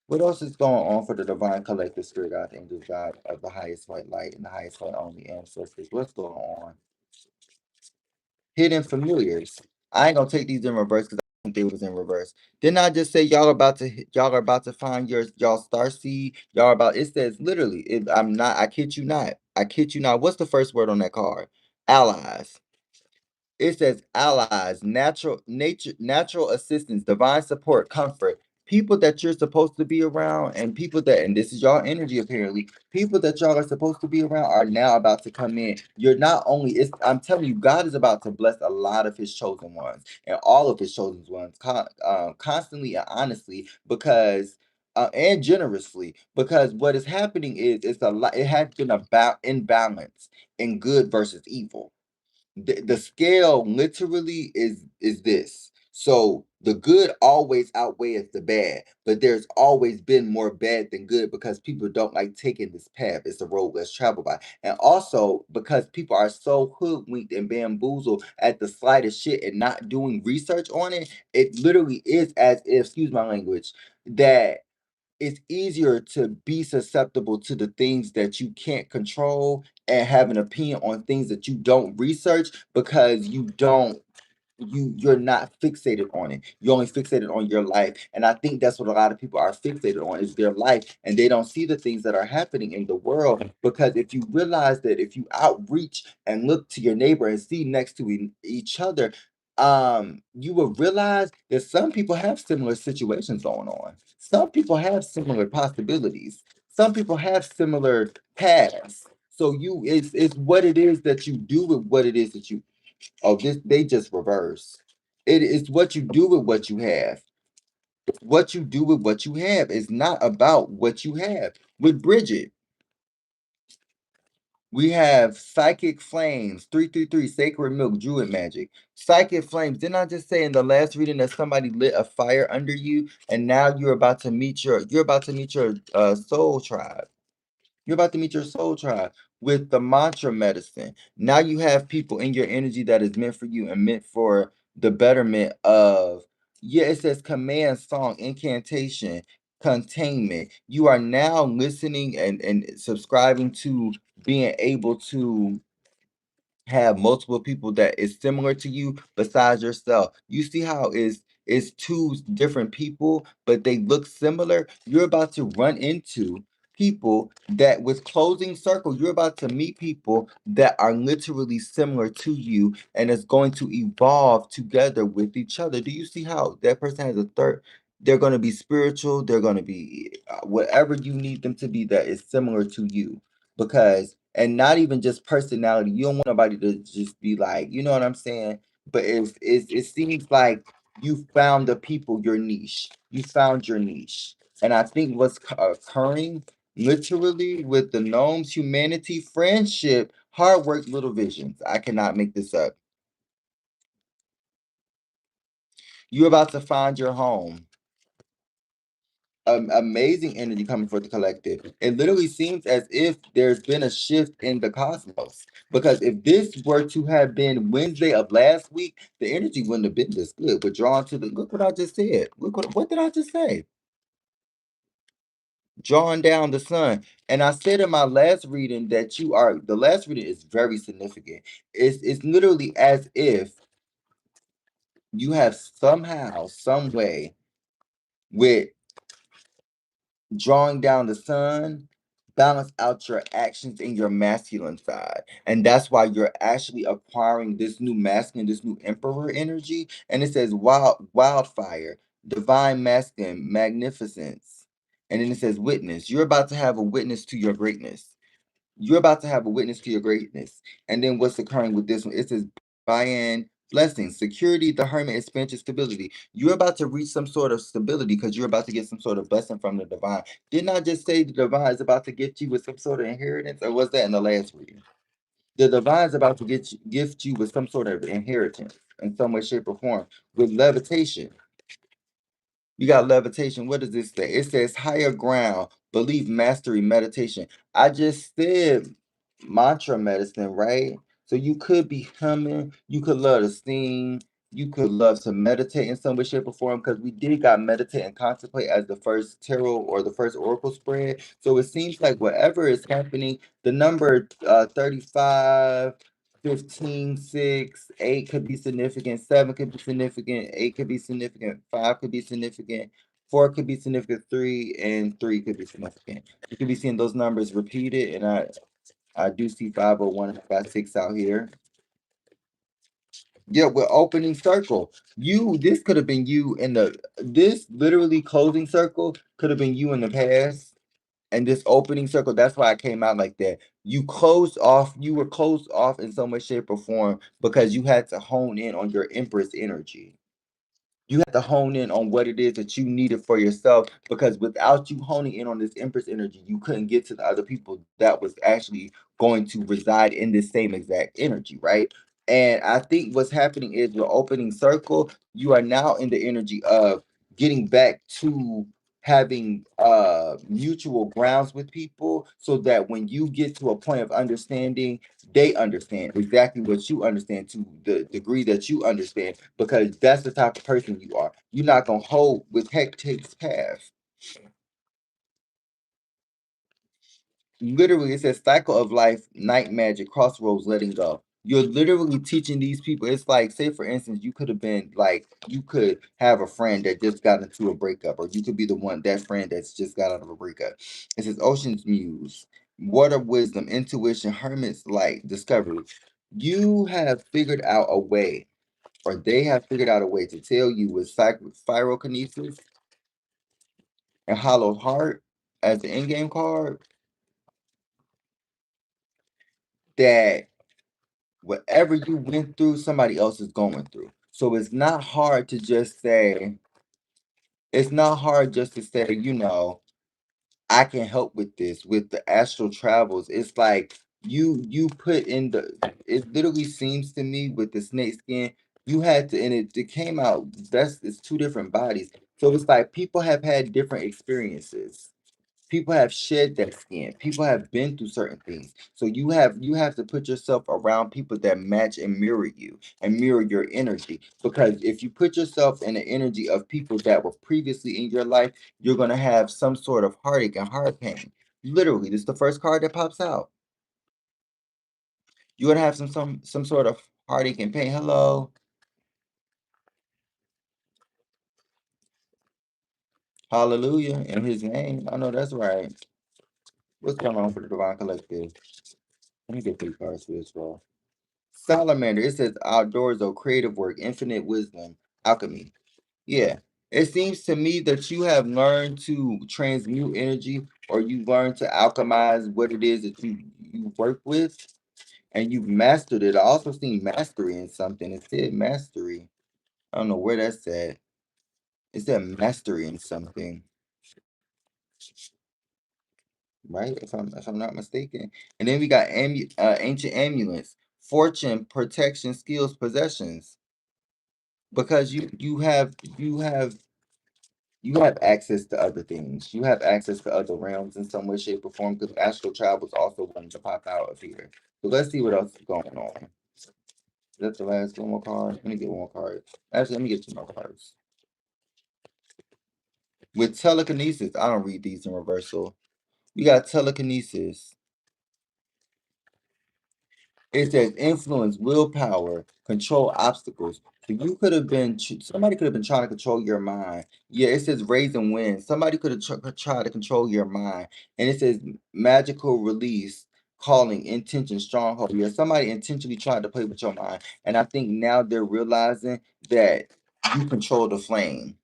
What else is going on for the Divine Collective Spirit God, Angels, God of the highest white light and the highest white only ancestors? What's going on? Hidden familiars. I ain't gonna take these in reverse because I think they was in reverse. Didn't I just say y'all are about to find y'all star seed? Y'all about it says literally. I'm not. I kid you not. I kid you not. What's the first word on that card? Allies. It says allies, natural assistance, divine support, comfort. People that you're supposed to be around, and people that, and this is y'all energy apparently, people that y'all are supposed to be around are now about to come in. You're not only, I'm telling you, God is about to bless a lot of his chosen ones and all of his chosen ones constantly and honestly because and generously, because what is happening is it's a lot, it has been about imbalance in good versus evil. The scale literally is this. So the good always outweighs the bad, but there's always been more bad than good because people don't like taking this path. It's the road less traveled by. And also because people are so hoodwinked and bamboozled at the slightest shit and not doing research on it, it literally is as if, excuse my language, that it's easier to be susceptible to the things that you can't control and have an opinion on things that you don't research because you're not fixated on it. You're only fixated on your life. And I think that's what a lot of people are fixated on is their life. And they don't see the things that are happening in the world. Because if you realize that if you outreach and look to your neighbor and see next to each other, you will realize that some people have similar situations going on. Some people have similar possibilities. Some people have similar paths. So it's what it is that you do with what it is that you. Oh, this they just reverse. It is what you do with what you have. What you do with what you have is not about what you have. With Bridget, we have psychic flames, 333, sacred milk, druid magic. Psychic flames. Didn't I just say in the last reading that somebody lit a fire under you, and now you're about to meet your soul tribe. You're about to meet your soul tribe with the mantra medicine. Now you have people in your energy that is meant for you and meant for the betterment of, yeah, it says command, song, incantation, containment. You are now listening and subscribing to being able to have multiple people that is similar to you besides yourself. You see how it's two different people, but they look similar. You're about to run into people that with closing circle, you're about to meet people that are literally similar to you and it's going to evolve together with each other. Do you see how that person has a third? They're going to be spiritual. They're going to be whatever you need them to be that is similar to you because and not even just personality. You don't want nobody to just be like, you know what I'm saying? But if it seems like you found the people your niche, you found your niche, and I think what's occurring literally with the gnomes, humanity, friendship, hard work, little visions. I cannot make this up. You're about to find your home. Amazing energy coming for the collective. It literally seems as if there's been a shift in the cosmos. Because if this were to have been Wednesday of last week, the energy wouldn't have been this good. But drawn to the look what I just said. Look what did I just say? Drawing down the sun. And I said in my last reading that the last reading is very significant. It's literally as if you have somehow, some way with drawing down the sun, balance out your actions in your masculine side. And that's why you're actually acquiring this new masculine, this new emperor energy. And it says wildfire, divine masculine, magnificence. And then it says witness. You're about to have a witness to your greatness. You're about to have a witness to your greatness. And then what's occurring with this one? It says buy-in, blessings, security, the hermit, expansion, stability. You're about to reach some sort of stability because you're about to get some sort of blessing from the divine. Didn't I just say the divine is about to gift you with some sort of inheritance? Or was that in the last reading? The divine is about to gift you with some sort of inheritance in some way, shape, or form with levitation. You got levitation. What does this say? It says higher ground, belief, mastery, meditation. I just said mantra medicine, right? So you could be humming, you could love to sing, you could love to meditate in some way, shape, or form, because we did got meditate and contemplate as the first tarot or the first oracle spread. So it seems like whatever is happening, the number 35, 15, 6, 8 could be significant, 7 could be significant, 8 could be significant, 5 could be significant, 4 could be significant, 3 and 3 could be significant. You could be seeing those numbers repeated, and I do see 501 and 6 out here. Yeah, with opening circle. This could have been you in this literally closing circle could have been you in the past. And this opening circle, that's why I came out like that. You were closed off in some way, shape, or form because you had to hone in on your Empress energy. You have to hone in on what it is that you needed for yourself because without you honing in on this Empress energy, you couldn't get to the other people that was actually going to reside in this same exact energy, right? And I think what's happening is your opening circle, you are now in the energy of getting back to having mutual grounds with people so that when you get to a point of understanding they understand exactly what you understand to the degree that you understand because that's the type of person you are. You're not gonna hold with hectares path. Literally, it says cycle of life, night magic, crossroads, letting go. You're literally teaching these people. It's like, say for instance, you could have been like, you could have a friend that just got into a breakup, or you could be the one, that friend that's just got out of a breakup. It says ocean's muse, water wisdom, intuition, hermit's light, discovery. You have figured out a way, or they have figured out a way to tell you with pyrokinesis and hollow heart as the in-game card, that whatever you went through, somebody else is going through. So it's not hard to just say, it's not hard just to say, I can help with this, with the astral travels. It's like you put in the, it literally seems to me with the snake skin, you had to, and it came out, that's, it's two different bodies. So it's like people have had different experiences. People have shed that skin. People have been through certain things. So you have to put yourself around people that match and mirror you and mirror your energy. Because if you put yourself in the energy of people that were previously in your life, you're gonna have some sort of heartache and heart pain. Literally, this is the first card that pops out. You're gonna have some sort of heartache and pain. Hello, hallelujah, in His name. I know that's right. What's going on for the Divine Collective? Let me get 3 cards for this, bro. Salamander, it says outdoors or creative work, infinite wisdom, alchemy. Yeah. It seems to me that you have learned to transmute energy, or you learned to alchemize what it is that you work with, and you've mastered it. I also seen mastery in something. It said mastery. I don't know where that's at. It said mastery in something, right? If I'm not mistaken. And then we got ancient amulets, fortune, protection, skills, possessions. Because you have access to other things. You have access to other realms in some way, shape, or form. Because astral travel is also wanting to pop out of here. So let's see what else is going on. Is that the last one more card? Let me get one more card. Actually, let me get 2 more cards. With telekinesis, I don't read these in reversal. We got telekinesis. It says influence, willpower, control obstacles. So you could have been, somebody could have been trying to control your mind. Yeah, it says raise and win. Somebody could have tried to control your mind. And it says magical release, calling, intention, stronghold. Yeah, somebody intentionally tried to play with your mind. And I think now they're realizing that you control the flame.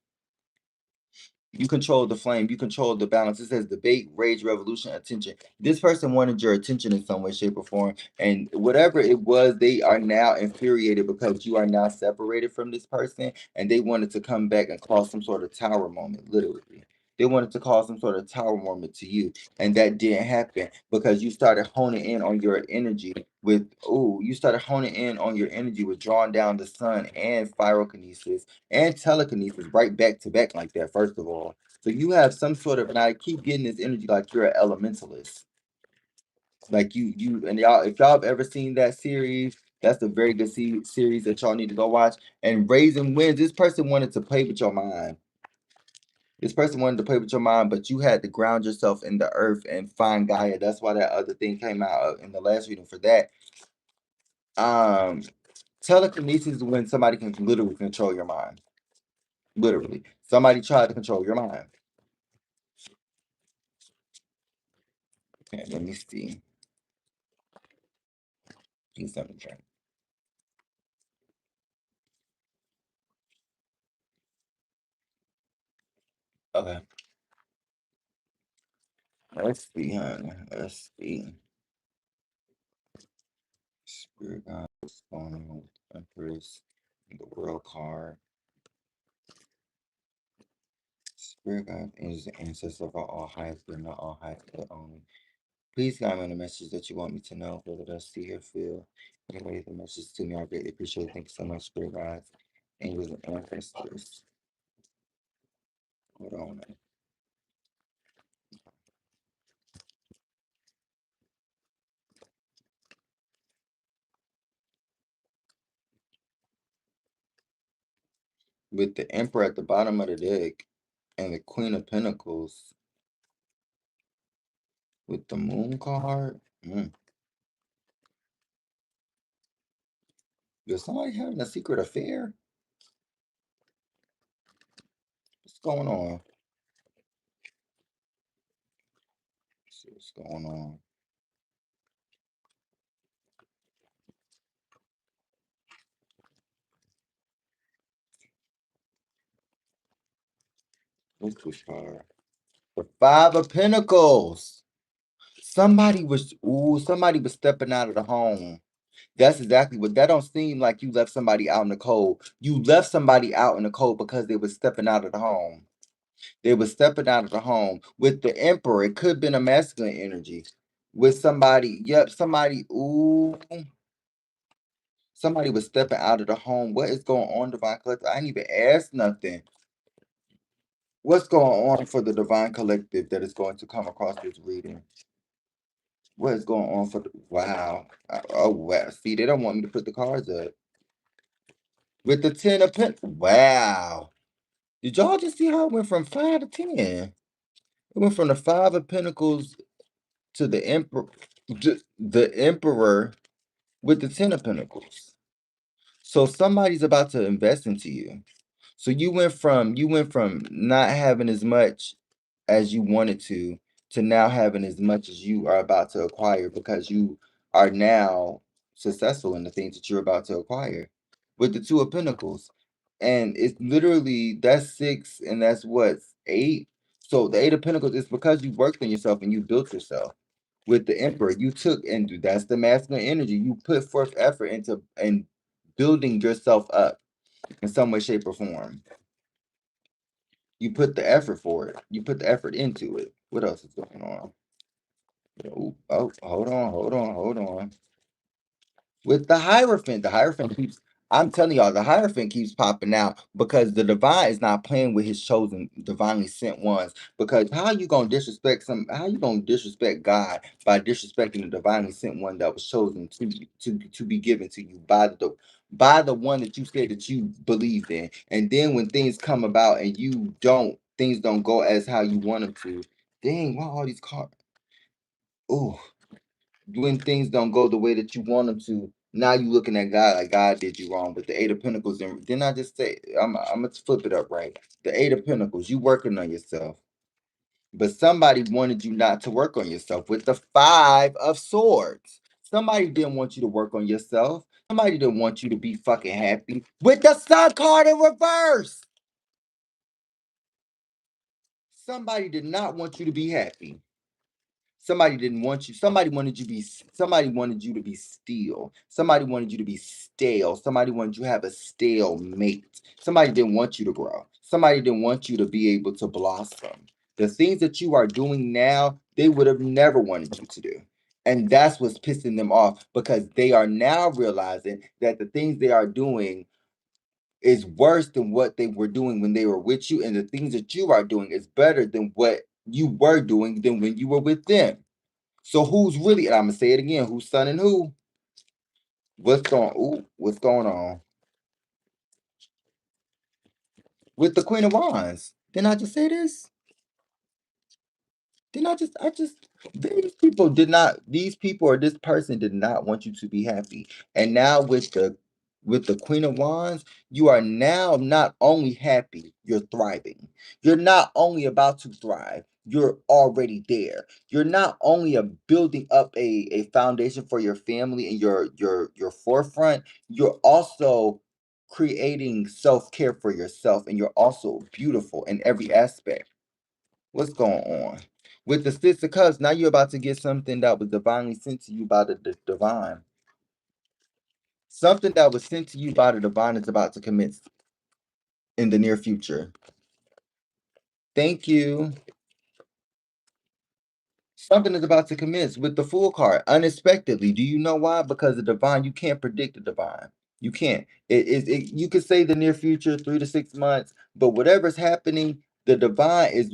You control the flame. You control the balance. It says debate, rage, revolution, attention. This person wanted your attention in some way, shape, or form. And whatever it was, they are now infuriated because you are now separated from this person. And they wanted to come back and cause some sort of tower moment, literally. They wanted to cause some sort of tower moment to you. And that didn't happen because you started honing in on your energy with, you started honing in on your energy with drawing down the sun and pyrokinesis and telekinesis right back to back like that, first of all. So you have some sort of, and I keep getting this energy like you're an elementalist. Like and y'all, if y'all have ever seen that series, that's a very good series that y'all need to go watch. And Raising Winds, this person wanted to play with your mind. This person wanted to play with your mind, but you had to ground yourself in the earth and find Gaia. That's why that other thing came out in the last reading for that. Um, Telekinesis is when somebody can literally control your mind. Literally. Somebody tried to control your mind. Okay, let me see. Please let me drink. Okay. Let's see, honey. Let's see. Spirit guide, what's going on with the Empress, the World card. Spirit guide is the ancestor of all highest, but not all highest, but only. Please guide me in the message that you want me to know, whether that's see or feel. Anyway, the message to me, I greatly appreciate it. Thank you so much, Spirit guides, angels, and ancestors. Hold on. With the Emperor at the bottom of the deck and the Queen of Pentacles, with the moon card. Is somebody having a secret affair? What's going on? Let's see what's going on. What's this card? The Five of Pentacles. Somebody was stepping out of the home. That's exactly what that don't seem like you left somebody out in the cold. You left somebody out in the cold because they were stepping out of the home. They were stepping out of the home. With the Emperor, it could have been a masculine energy. With somebody, yep, somebody was stepping out of the home. What is going on, Divine Collective? I didn't even ask nothing. What's going on for the Divine Collective that is going to come across this reading? What is going on for the wow? Oh wow! See, they don't want me to put the cards up with the 10 of wow! Did y'all just see how it went from 5 to 10? It went from the 5 of Pentacles to the Emperor with the 10 of Pentacles. So somebody's about to invest into you. So you went from not having as much as you wanted to now having as much as you are about to acquire because you are now successful in the things that you're about to acquire with the 2 of Pentacles. And it's literally that's 6 and that's what 8. So the 8 of Pentacles is because you worked on yourself and you built yourself. With the Emperor, you took and that's the masculine energy. You put forth effort into and building yourself up in some way, shape, or form. You put the effort for it. You put the effort into it. What else is going on? Oh, hold on. With the Hierophant keeps, I'm telling y'all, the Hierophant keeps popping out because the divine is not playing with his chosen, divinely sent ones. Because how you gonna disrespect God by disrespecting the divinely sent one that was chosen to be given to you by the one that you said that you believed in. And then when things come about and things don't go as how you want them to, dang, why all these cards? Oh, when things don't go the way that you want them to, now you looking at God like God did you wrong. But the 8 of Pentacles, and didn't I just say I'm gonna flip it up right? The 8 of Pentacles, you working on yourself, but somebody wanted you not to work on yourself with the 5 of Swords. Somebody didn't want you to work on yourself. Somebody didn't want you to be fucking happy with the Sun card in reverse. Somebody did not want you to be happy. Somebody didn't want you. Somebody wanted you to be still. Somebody wanted you to be stale. Somebody wanted you to have a stale mate. Somebody didn't want you to grow. Somebody didn't want you to be able to blossom. The things that you are doing now, they would have never wanted you to do. And that's what's pissing them off because they are now realizing that the things they are doing is worse than what they were doing when they were with you, and the things that you are doing is better than what you were doing than when you were with them. So who's really, and I'm gonna say it again, who's son and who? What's going on? With the Queen of Wands. Didn't I just say this? Didn't I just these people or this person did not want you to be happy. And now with the Queen of Wands, you are now not only happy, you're thriving. You're not only about to thrive, you're already there. You're not only building up a foundation for your family and your forefront, you're also creating self-care for yourself, and you're also beautiful in every aspect. What's going on? With the Six of Cups, now you're about to get something that was divinely sent to you by the divine. Something that was sent to you by the divine is about to commence in the near future. Thank you. Something is about to commence with the Fool card unexpectedly. Do you know why? Because the divine, you can't predict the divine. You can't. You could say the near future, 3 to 6 months, but whatever's happening, the divine is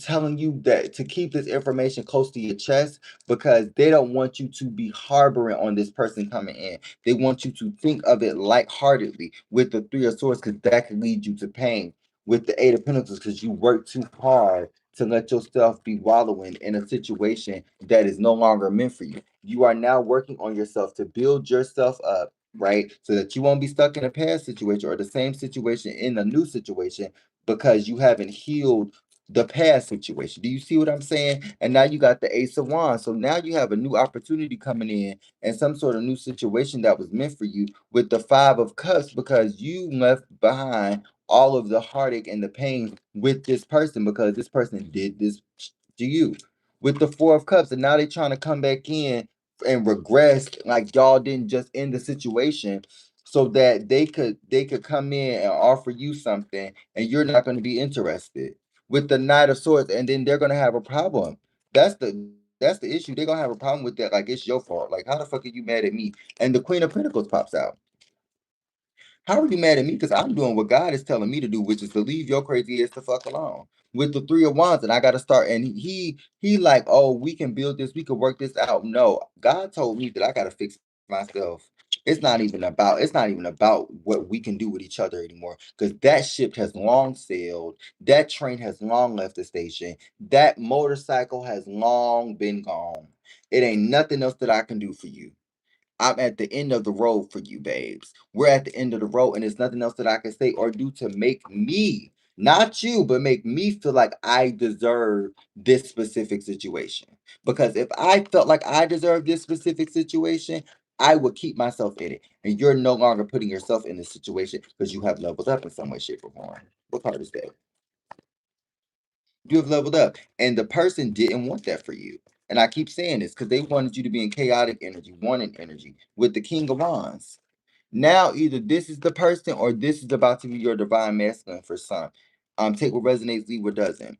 telling you that to keep this information close to your chest because they don't want you to be harboring on this person coming in. They want you to think of it lightheartedly with the 3 of Swords because that could lead you to pain. With the 8 of Pentacles because you work too hard to let yourself be wallowing in a situation that is no longer meant for you. You are now working on yourself to build yourself up, right? So that you won't be stuck in a past situation or the same situation in a new situation because you haven't healed the past situation. Do you see what I'm saying? And now you got the Ace of Wands. So now you have a new opportunity coming in and some sort of new situation that was meant for you with the Five of Cups because you left behind all of the heartache and the pain with this person because this person did this to you. With the Four of Cups, and now they're trying to come back in and regress like y'all didn't just end the situation so that they could come in and offer you something and you're not going to be interested with the Knight of Swords, and then they're gonna have a problem. That's the issue. They're gonna have a problem with that. Like it's your fault. Like how the fuck are you mad at me? And the Queen of Pentacles pops out. How are you mad at me? Because I'm doing what God is telling me to do, which is to leave your crazy ass the fuck alone. With the Three of Wands, and I gotta start. And he like, oh, we can build this, we can work this out. No, God told me that I gotta fix myself. It's not even about what we can do with each other anymore. Because that ship has long sailed. That train has long left the station. That motorcycle has long been gone. It ain't nothing else that I can do for you. I'm at the end of the road for you, babes. We're at the end of the road, and there's nothing else that I can say or do to make me, not you, but make me feel like I deserve this specific situation. Because if I felt like I deserve this specific situation, I would keep myself in it. And you're no longer putting yourself in this situation because you have leveled up in some way, shape, or form. What card is that? You have leveled up. And the person didn't want that for you. And I keep saying this because they wanted you to be in chaotic energy, wanting energy with the King of Wands. Now, either this is the person or this is about to be your divine masculine for some. Take what resonates, leave what doesn't.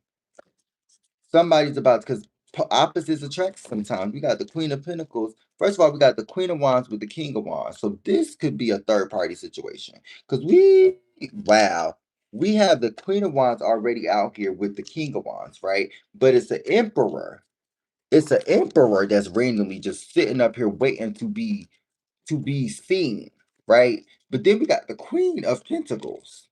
Somebody's about because opposites attract sometimes. We got the Queen of Pentacles. First of all, we got the Queen of Wands with the King of Wands. So this could be a third party situation. Because wow, we have the Queen of Wands already out here with the King of Wands, right? But it's an Emperor. It's an Emperor that's randomly just sitting up here waiting to be seen, right? But then we got the Queen of Pentacles.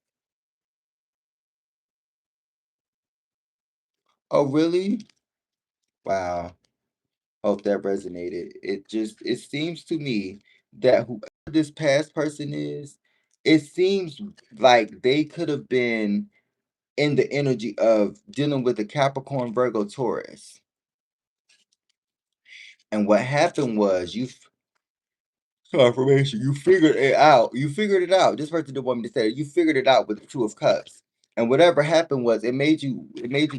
Oh, really? Wow. Hope that resonated. It seems to me that whoever this past person is, it seems like they could have been in the energy of dealing with a Capricorn, Virgo, Taurus. And what happened was confirmation. You figured it out. You figured it out. This person didn't want me to say it. You figured it out with the Two of Cups. And whatever happened was it made you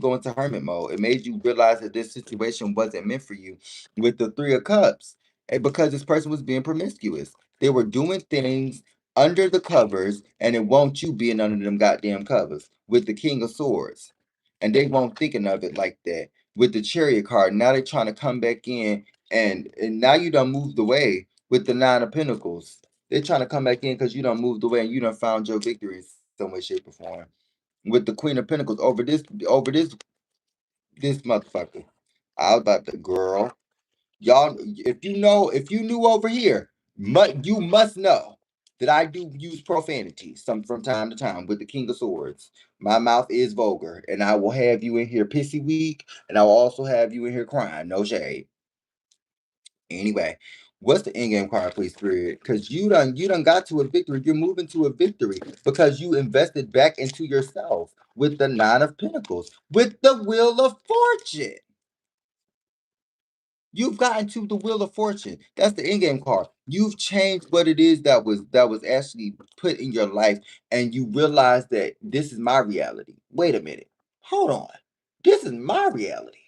go into hermit mode. It made you realize that this situation wasn't meant for you with the Three of Cups. And because this person was being promiscuous. They were doing things under the covers, and it won't you being under them goddamn covers with the King of Swords. And they won't thinking of it like that. With the Chariot card. Now they're trying to come back in and now you done moved away with the Nine of Pentacles. They're trying to come back in because you done moved away and you done found your victory in some way, shape, or form. With the Queen of Pentacles over this motherfucker. I was about to girl. Y'all, if you knew over here, you must know that I do use profanity some from time to time with the King of Swords. My mouth is vulgar, and I will have you in here pissy weak, and I will also have you in here crying. No shade. Anyway, what's the end game card, please, Spirit? Because you done got to a victory. You're moving to a victory because you invested back into yourself with the Nine of Pentacles, with the Wheel of Fortune. You've gotten to the Wheel of Fortune. That's the end game card. You've changed what it is that was actually put in your life, and you realize that this is my reality. Wait a minute. Hold on. This is my reality.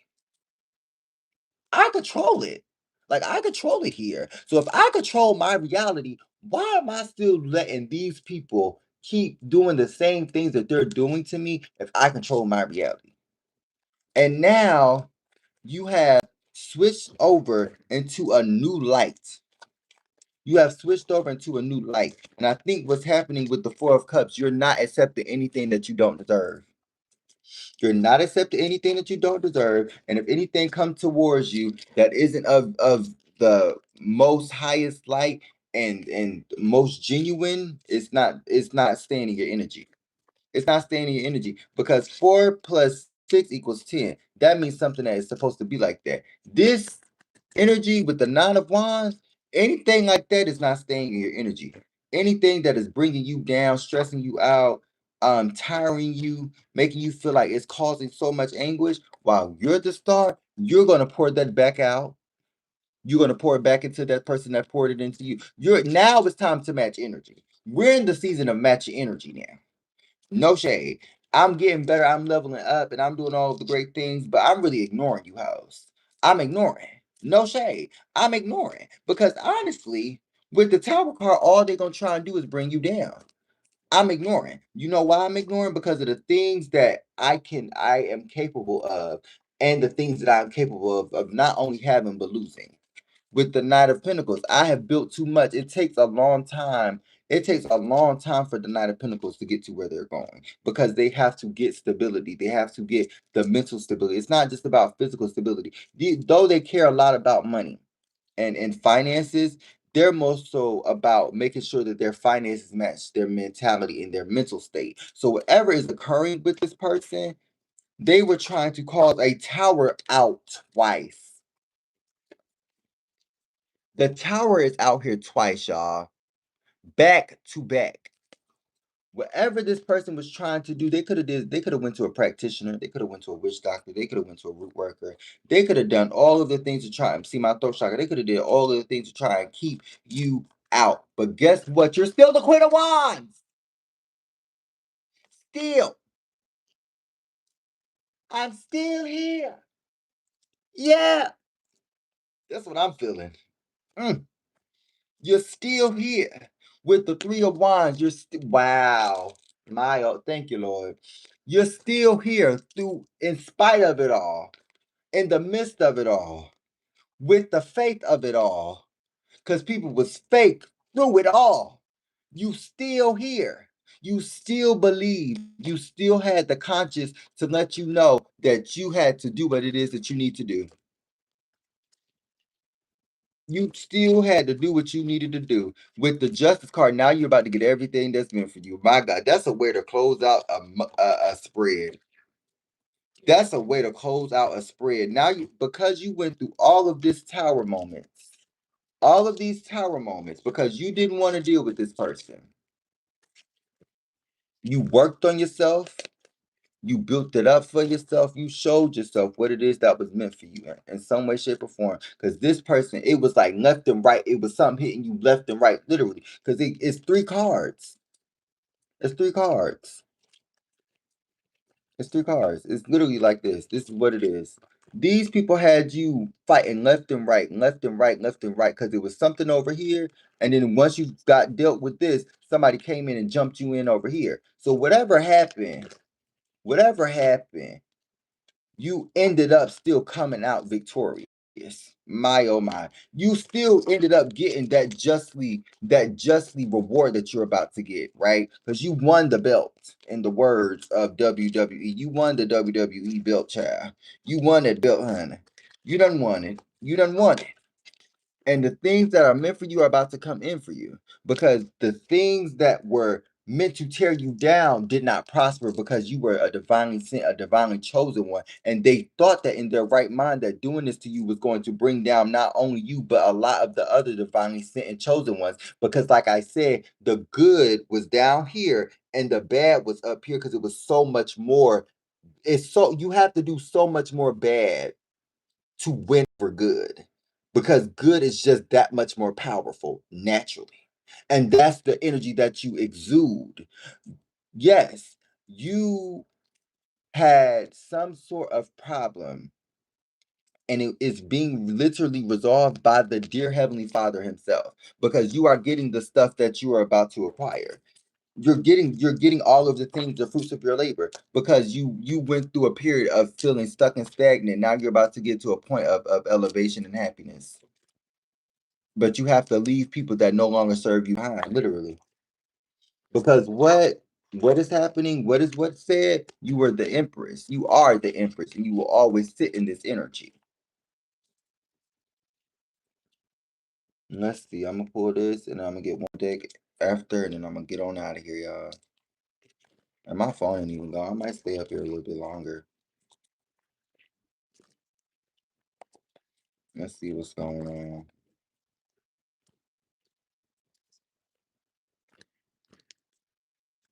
I control it. Like I control it here. So if I control my reality, why am I still letting these people keep doing the same things that they're doing to me if I control my reality? And now you have switched over into a new light. You have switched over into a new light. And I think what's happening with the Four of Cups, you're not accepting anything that you don't deserve. You're not accepting anything that you don't deserve. And if anything comes towards you that isn't of the most highest light and most genuine, it's not staying in your energy. It's not staying in your energy because 4 plus 6 equals 10. That means something that is supposed to be like that. This energy with the 9 of Wands, anything like that is not staying in your energy. Anything that is bringing you down, stressing you out, tiring you, making you feel like it's causing so much anguish, while you're the star, you're going to pour that back out. You're going to pour it back into that person that poured it into you. Now it's time to match energy. We're in the season of matching energy now. No shade. I'm getting better. I'm leveling up and I'm doing all of the great things, but I'm really ignoring you, hoes. I'm ignoring. No shade. I'm ignoring. Because honestly, with the Tower card, all they're going to try and do is bring you down. I'm ignoring. You know why I'm ignoring? Because of the things that I am capable of, and the things that I'm capable of not only having but losing. With the Knight of Pentacles, I have built too much. It takes a long time. It takes a long time for the Knight of Pentacles to get to where they're going, because they have to get stability. They have to get the mental stability. It's not just about physical stability. Though they care a lot about money and finances, they're more so about making sure that their finances match their mentality and their mental state. So whatever is occurring with this person, they were trying to cause a tower out twice. The tower is out here twice, y'all. Back to back. Whatever this person was trying to do, they could have went to a practitioner, they could have went to a witch doctor, they could have went to a root worker, they could have done all of the things to try and see my throat chakra, they could have did all of the things to try and keep you out. But guess what? You're still the Queen of Wands. Still. I'm still here. Yeah. That's what I'm feeling. You're still here with the 3 of Wands. Wow. Thank you, Lord. You're still here in spite of it all, in the midst of it all, with the faith of it all, because people was fake through it all. You still here. You still believe. You still had the conscience to let you know that you had to do what it is that you need to do. You still had to do what you needed to do. With the Justice card, now you're about to get everything that's meant for you. My God, that's a way to close out a spread. That's a way to close out a spread. Now, because you went through all of this tower moments, all of these tower moments, because you didn't want to deal with this person. You worked on yourself. You built it up for yourself. You showed yourself what it is that was meant for you in some way, shape, or form. Because this person, it was like left and right. It was something hitting you left and right, literally. Because it's 3 cards. It's 3 cards. It's 3 cards. It's literally like this. This is what it is. These people had you fighting left and right, left and right, left and right, because it was something over here. And then once you got dealt with this, somebody came in and jumped you in over here. So whatever happened, you ended up still coming out victorious. My oh my. You still ended up getting that justly reward that you're about to get, right? Because you won the belt, in the words of WWE. You won the WWE belt, child. You won that belt, honey. You done won it. You done won it. And the things that are meant for you are about to come in for you, because the things that were meant to tear you down did not prosper, because you were a divinely sent, a divinely chosen one. And they thought that in their right mind that doing this to you was going to bring down not only you, but a lot of the other divinely sent and chosen ones. Because like I said, the good was down here and the bad was up here, because it was so much more. You have to do so much more bad to win for good, because good is just that much more powerful naturally. And that's the energy that you exude. Yes, you had some sort of problem, and it is being literally resolved by the dear Heavenly Father himself, because you are getting the stuff that you are about to acquire. You're getting all of the things, the fruits of your labor, because you went through a period of feeling stuck and stagnant. Now you're about to get to a point of elevation and happiness. But you have to leave people that no longer serve you behind, literally. Because what is happening? What said? You were the empress. You are the empress, and you will always sit in this energy. Let's see. I'm gonna pull this, and I'm gonna get one deck after, and then I'm gonna get on out of here, y'all. And my phone ain't even gone. I might stay up here a little bit longer. Let's see what's going on.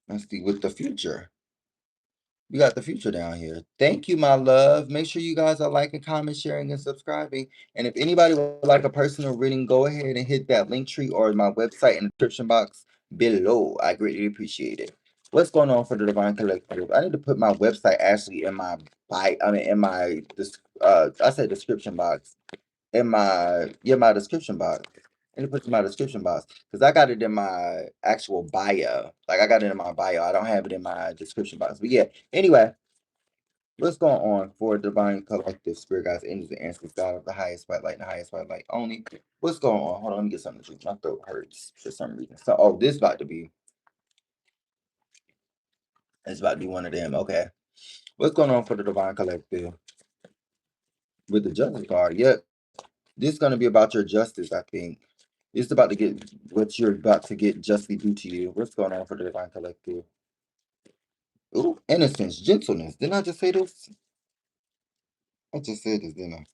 Let's see with the future. We got the future down here. Thank you, my love. Make sure you guys are liking, comment, sharing, and subscribing. And if anybody would like a personal reading, go ahead and hit that link tree or my website in the description box below. I greatly appreciate it. What's going on for the Divine Collective? I need to put my website actually in my in my I said description box. In my description box. I need to put it in my description box because I got it in my actual bio. Like I got it in my bio. I don't have it in my description box. But yeah, anyway, what's going on for Divine Collective Spirit Guides, Angels, and Ancestors, God of the highest spotlight and the highest spotlight only? What's going on? Hold on, let me get something to drink. My throat hurts for some reason. So, oh, it's about to be one of them. Okay. What's going on for the Divine Collective with the Justice card? Yep. This is going to be about your justice, I think. It's about to get what you're about to get justly due to you. What's going on for the Divine Collective? Ooh, innocence, gentleness. Didn't I just say this? I just said this, didn't I?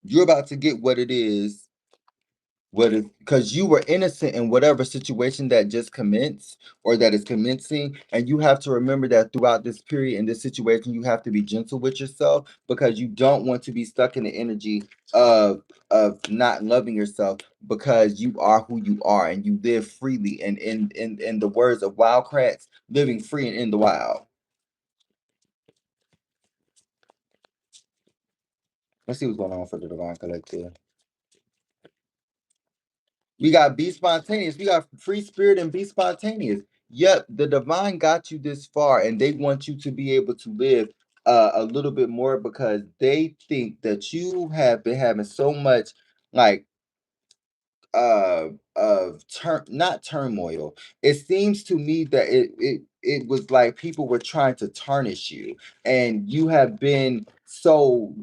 You're about to get what it is, what is because you were innocent in whatever situation that just commenced or that is commencing. And you have to remember that throughout this period in this situation, you have to be gentle with yourself because you don't want to be stuck in the energy of not loving yourself because you are who you are and you live freely and in the words of Wildcrats, living free and in the wild. Let's see what's going on for the Divine Collective. We got be spontaneous. We got free spirit and be spontaneous. Yep, the divine got you this far, and they want you to be able to live a little bit more because they think that you have been having so much like not turmoil. It seems to me that it was like people were trying to tarnish you, and you have been so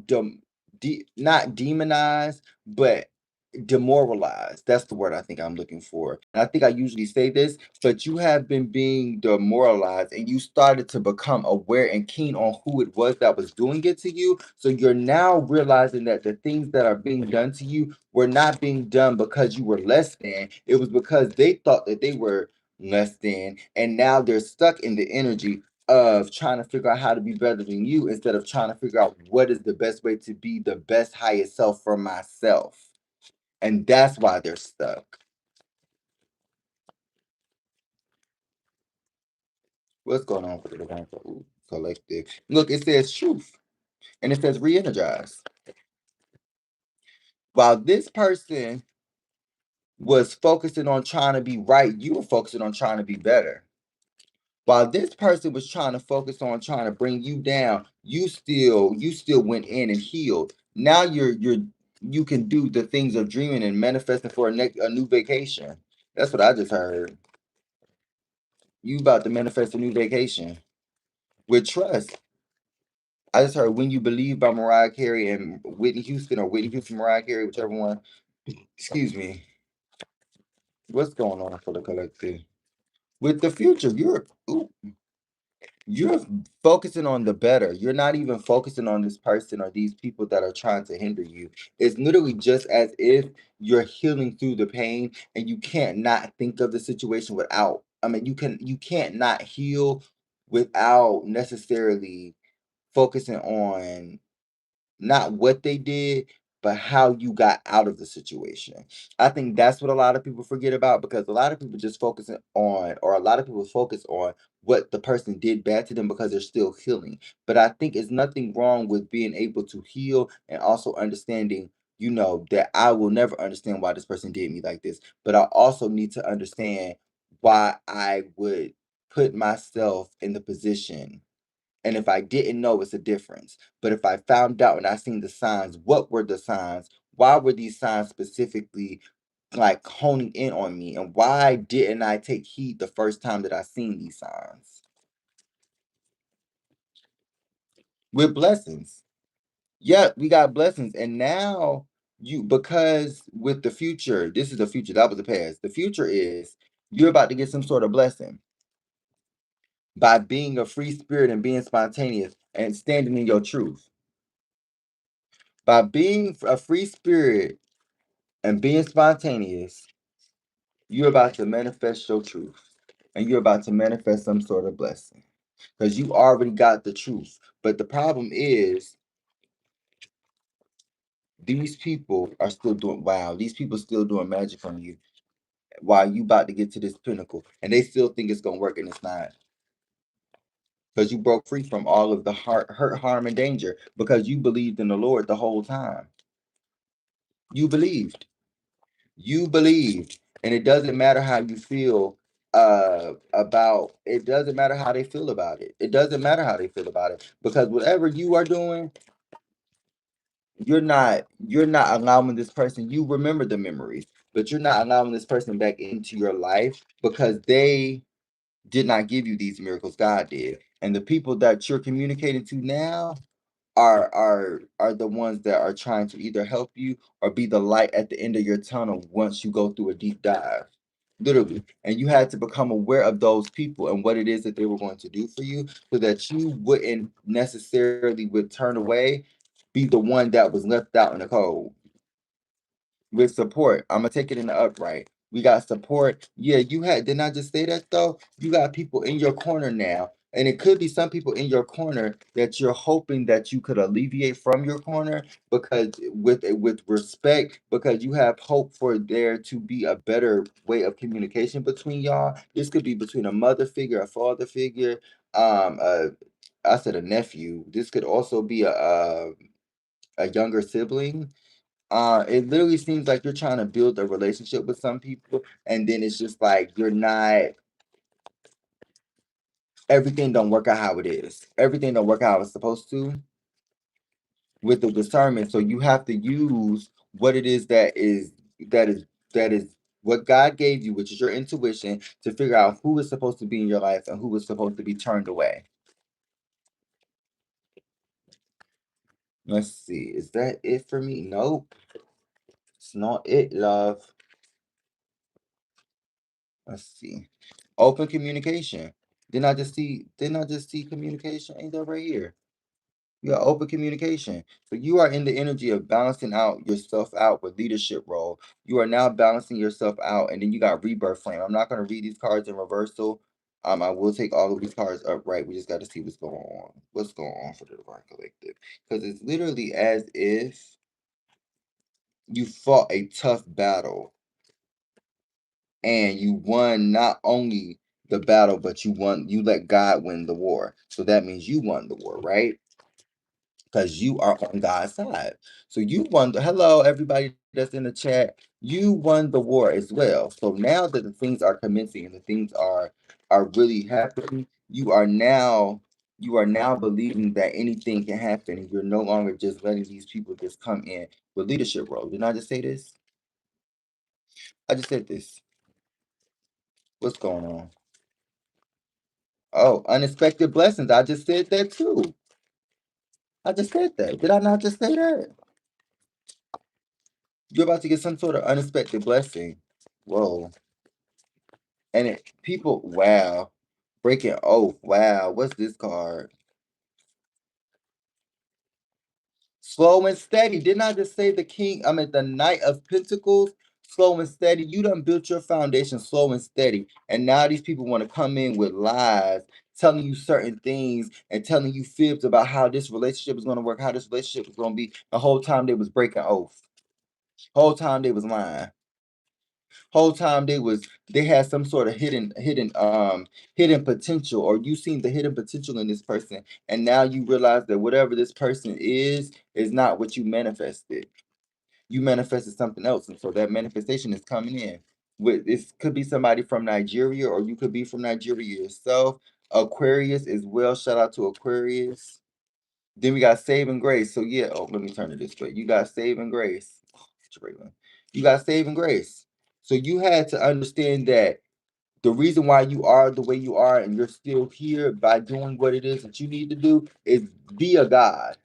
not demonized, but demoralized. That's the word I think I'm looking for. And I think I usually say this, but you have been being demoralized and you started to become aware and keen on who it was that was doing it to you. So you're now realizing that the things that are being done to you were not being done because you were less than. It was because they thought that they were less than. And now they're stuck in the energy of trying to figure out how to be better than you instead of trying to figure out what is the best way to be the best highest self for myself. And that's why they're stuck. What's going on with the Divine Collective? Look, it says truth and it says re energize. While this person was focusing on trying to be right, you were focusing on trying to be better. While this person was trying to focus on trying to bring you down, you still went in and healed. Now you can do the things of dreaming and manifesting for a new vacation. That's what I just heard. You about to manifest a new vacation with trust. I just heard "When You Believe" by Mariah Carey and Whitney Houston, or Whitney Houston, Mariah Carey, whichever one. Excuse me. What's going on for the collective? With the future, you're focusing on the better. You're not even focusing on this person or these people that are trying to hinder you. It's literally just as if you're healing through the pain and you can't not think of the situation without. I mean, you can't not heal without necessarily focusing on not what they did, but how you got out of the situation. I think that's what a lot of people forget about because a lot of people just focusing on, or a lot of people focus on what the person did bad to them because they're still healing. But I think it's nothing wrong with being able to heal and also understanding, that I will never understand why this person did me like this. But I also need to understand why I would put myself in the position, and if I didn't know, it's a difference. But if I found out and I seen the signs, what were the signs? Why were these signs specifically like honing in on me? And why didn't I take heed the first time that I seen these signs? With blessings. Yeah, we got blessings. And now because with the future, this is the future, that was the past. The future is you're about to get some sort of blessing by being a free spirit and being spontaneous and standing in your truth. By being a free spirit and being spontaneous, you're about to manifest your truth. And you're about to manifest some sort of blessing. Because you already got the truth. But the problem is, these people are still doing, wow, these people still doing magic on you while you about to get to this pinnacle. And they still think it's going to work, and it's not. Because you broke free from all of the hurt, harm, and danger because you believed in the Lord the whole time. You believed. You believed. And it doesn't matter how you feel about it. Doesn't matter how they feel about it. It doesn't matter how they feel about it. Because whatever you are doing, you're not allowing this person, you remember the memories, but you're not allowing this person back into your life because they did not give you these miracles. God did. And the people that you're communicating to now are the ones that are trying to either help you or be the light at the end of your tunnel once you go through a deep dive. Literally. And you had to become aware of those people and what it is that they were going to do for you so that you wouldn't necessarily would turn away, be the one that was left out in the cold. With support, I'm gonna take it in the upright. We got support. Yeah, you had, didn't I just say that though? You got people in your corner now. And it could be some people in your corner that you're hoping that you could alleviate from your corner because with respect, because you have hope for there to be a better way of communication between y'all. This could be between a mother figure, a father figure, uh I said a nephew. This could also be a younger sibling. It literally seems like you're trying to build a relationship with some people, and then it's just like you're not, everything don't work out how it is. Everything don't work out how it's supposed to with the discernment. So you have to use what it is that is that is what God gave you, which is your intuition, to figure out who is supposed to be in your life and who is supposed to be turned away. Let's see. Is that it for me? Nope. It's not it, love. Let's see. Open communication. Didn't I just see communication? Ain't that right here? You got open communication. So you are in the energy of balancing out yourself out with leadership role. You are now balancing yourself out, and then you got rebirth flame. I'm not gonna read these cards in reversal. I will take all of these cards upright. We just got to see what's going on. What's going on for the Divine Collective? Because it's literally as if you fought a tough battle and you won not only the battle, but you let God win the war. So that means you won the war, right? Because you are on God's side. So you won the, hello, everybody that's in the chat. You won the war as well. So now that the things are commencing and the things are really happening, you are now believing that anything can happen, and you're no longer just letting these people just come in with leadership roles. Didn't I just say this? I just said this. What's going on? Oh, unexpected blessings. I just said that too. I just said that. Did I not just say that? You're about to get some sort of unexpected blessing. Whoa. And people, wow. Breaking oath. Wow. What's this card? Slow and steady. Didn't I just say the Knight of Pentacles? Slow and steady. You done built your foundation slow and steady. And now these people want to come in with lies, telling you certain things and telling you fibs about how this relationship is going to work, how this relationship is going to be. The whole time they was breaking oath. Whole time they was lying. Whole time they had some sort of hidden potential, or you seen the hidden potential in this person, and now you realize that whatever this person is not what you manifested. You manifested something else, and so that manifestation is coming in. With it could be somebody from Nigeria, or you could be from Nigeria yourself. Aquarius as well. Shout out to Aquarius. Then we got saving grace. So yeah, oh, let me turn it this way. You got saving grace. You got saving grace. So you had to understand that the reason why you are the way you are and you're still here by doing what it is that you need to do is via God.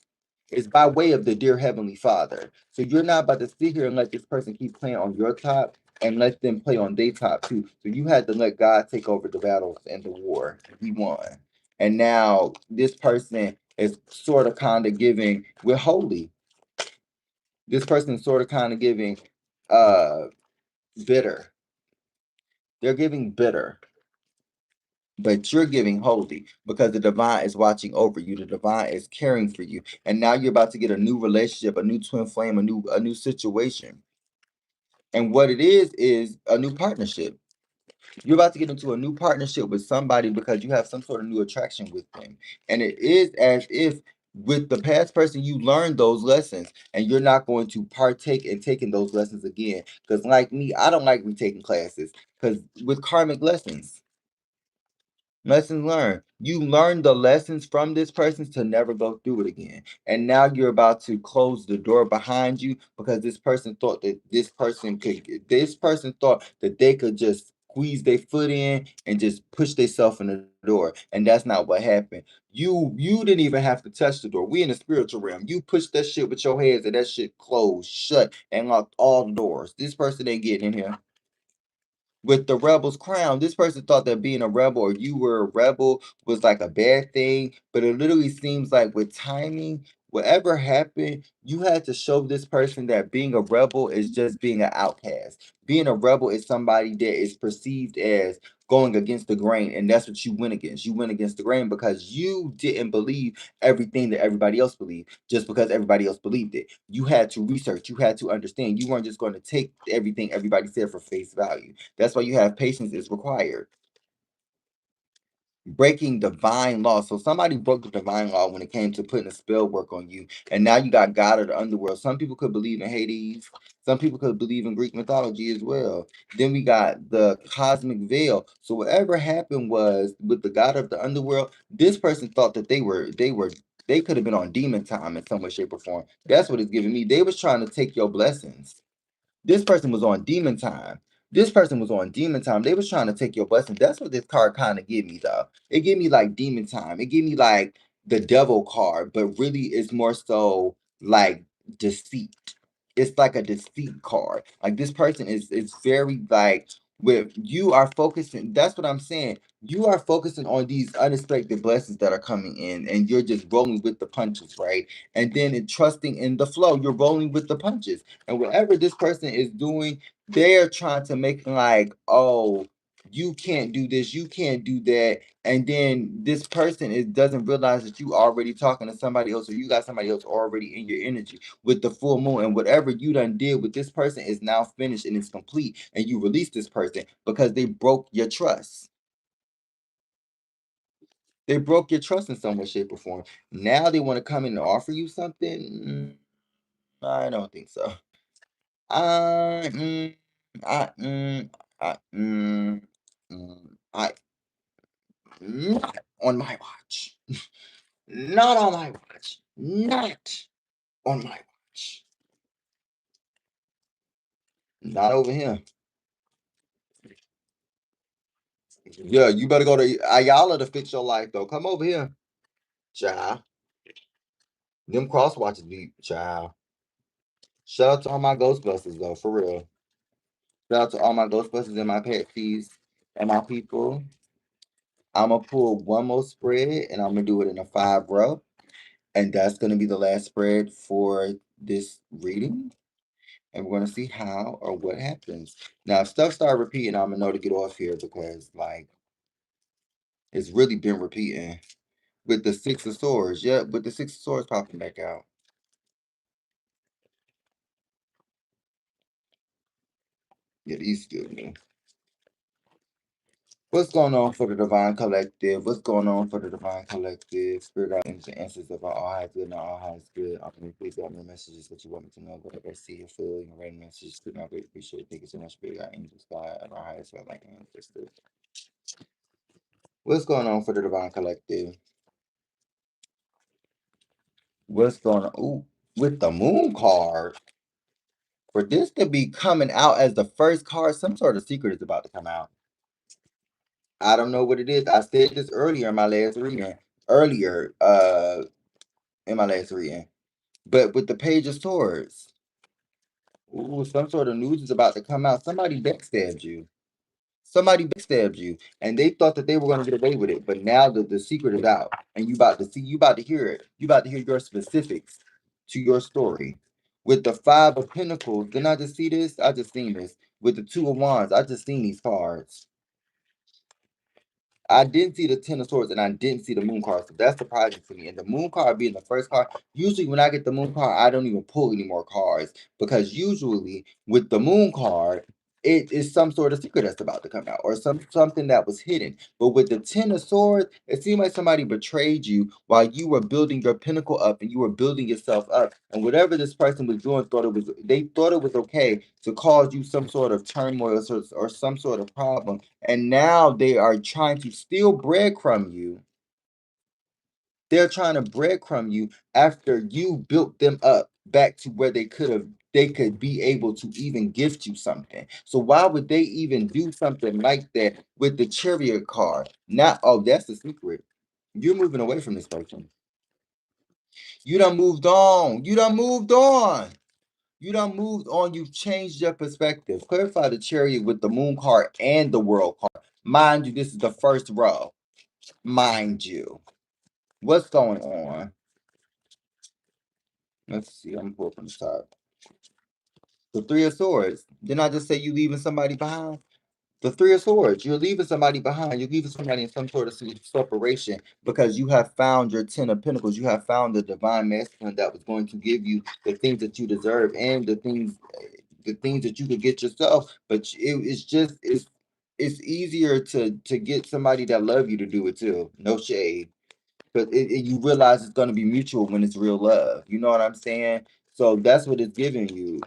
It's by way of the dear Heavenly Father. So you're not about to sit here and let this person keep playing on your top and let them play on their top too. So you had to let God take over the battles and the war. He won. And now this person is sort of kind of giving, we're holy. This person is sort of kind of giving uh bitter. They're giving bitter, but you're giving holy because the divine is watching over you. The divine is caring for you. And now you're about to get a new relationship, a new twin flame, a new situation. And what it is a new partnership. You're about to get into a new partnership with somebody because you have some sort of new attraction with them. And it is as if with the past person you learned those lessons and you're not going to partake in taking those lessons again. Because like me, I don't like retaking classes because with karmic lessons. Lessons learned. You learn the lessons from this person to never go through it again. And now you're about to close the door behind you because this person thought that they could just squeeze their foot in and just push themselves in the door. And that's not what happened. You didn't even have to touch the door. We in the spiritual realm. You pushed that shit with your hands and that shit closed, shut, and locked all the doors. This person ain't getting in here with the rebel's crown. This person thought that being a rebel or you were a rebel was like a bad thing, but it literally seems like with timing, whatever happened, you had to show this person that being a rebel is just being an outcast. Being a rebel is somebody that is perceived as going against the grain, and that's what you went against. You went against the grain because you didn't believe everything that everybody else believed just because everybody else believed it. You had to research, you had to understand. You weren't just going to take everything everybody said for face value. That's why you have patience is required. Breaking divine law. So somebody broke the divine law when it came to putting a spell work on you. And now you got God of the underworld. Some people could believe in Hades. Some people could believe in Greek mythology as well. Then we got the cosmic veil. So whatever happened was with the God of the underworld, this person thought that they could have been on demon time in some way, shape, or form. That's what it's giving me. They was trying to take your blessings. This person was on demon time. This person was on demon time. They was trying to take your blessings. That's what this card kind of give me, though. It give me like demon time. It give me like the devil card, but really it's more so like deceit. It's like a deceit card. Like this person is very like with you are focusing. That's what I'm saying. You are focusing on these unexpected blessings that are coming in, and you're just rolling with the punches, right? And then trusting in the flow. You're rolling with the punches. And whatever this person is doing, they're trying to make like, oh, you can't do this, you can't do that. And then this person doesn't realize that you already talking to somebody else or you got somebody else already in your energy with the full moon. And whatever you done did with this person is now finished and it's complete. And you release this person because they broke your trust. They broke your trust in some way, shape, or form. Now they want to come in and offer you something. I don't think so. I, mm, I, mm, I, I, not on my watch. Not on my watch. Not on my watch. Not over here. Yeah, you better go to Ayala to fix your life, though. Come over here, child. Them cross watches be, child. Shout out to all my Ghostbusters, though, for real. Shout out to all my Ghostbusters and my pet thieves and my people. I'm going to pull one more spread and I'm going to do it in a 5 row. And that's going to be the last spread for this reading. And we're going to see how or what happens. Now, if stuff start repeating, I'm going to know to get off here because, like, it's really been repeating. With the Six of Swords. Yeah, with the Six of Swords popping back out. Yeah, these good, man. What's going on for the Divine Collective? What's going on for the Divine Collective? Spirit guides and answers of all high is good, not all high is good. I'm going to please got me messages that you want me to know. Whatever I see or feel, you write messages. Could not great appreciate it. Thank you so much, Spirit guide, angels, God, of our highest, I like and understood. What's going on for the Divine Collective? What's going on? Ooh, with the Moon card. For this to be coming out as the first card, some sort of secret is about to come out. I don't know what it is. I said this earlier in my last reading. Earlier, in my last reading. But with the Page of Swords, ooh, some sort of news is about to come out. Somebody backstabbed you. Somebody backstabbed you, and they thought that they were going to get away with it. But now the secret is out, and you about to hear it. You about to hear your specifics to your story. With the Five of Pentacles, didn't I just see this? I just seen this. With the Two of Wands, I just seen these cards. I didn't see the Ten of Swords and I didn't see the Moon card. So that's surprising to me. And the Moon card being the first card, usually when I get the Moon card, I don't even pull any more cards. Because usually with the Moon card, it is some sort of secret that's about to come out or something that was hidden. But with the Ten of Swords, it seemed like somebody betrayed you while you were building your pinnacle up and you were building yourself up. And whatever this person was doing, they thought it was okay to cause you some sort of turmoil or some sort of problem. And now they are trying to steal breadcrumb you. They're trying to breadcrumb you after you built them up back to where they could be able to even gift you something. So why would they even do something like that with the Chariot card? Not, oh, that's the secret. You're moving away from this person. You done moved on. You done moved on. You done moved on. You've changed your perspective. Clarify the Chariot with the Moon card and the World card. Mind you, this is the first row. Mind you. What's going on? Let's see. I'm pulling from the top. The Three of Swords. Didn't I just say you leaving somebody behind? The Three of Swords. You're leaving somebody behind. You're leaving somebody in some sort of separation because you have found your Ten of Pentacles. You have found the divine masculine that was going to give you the things that you deserve and the things that you could get yourself. But it's easier to get somebody that love you to do it too. No shade. But you realize it's going to be mutual when it's real love. You know what I'm saying? So that's what it's giving you.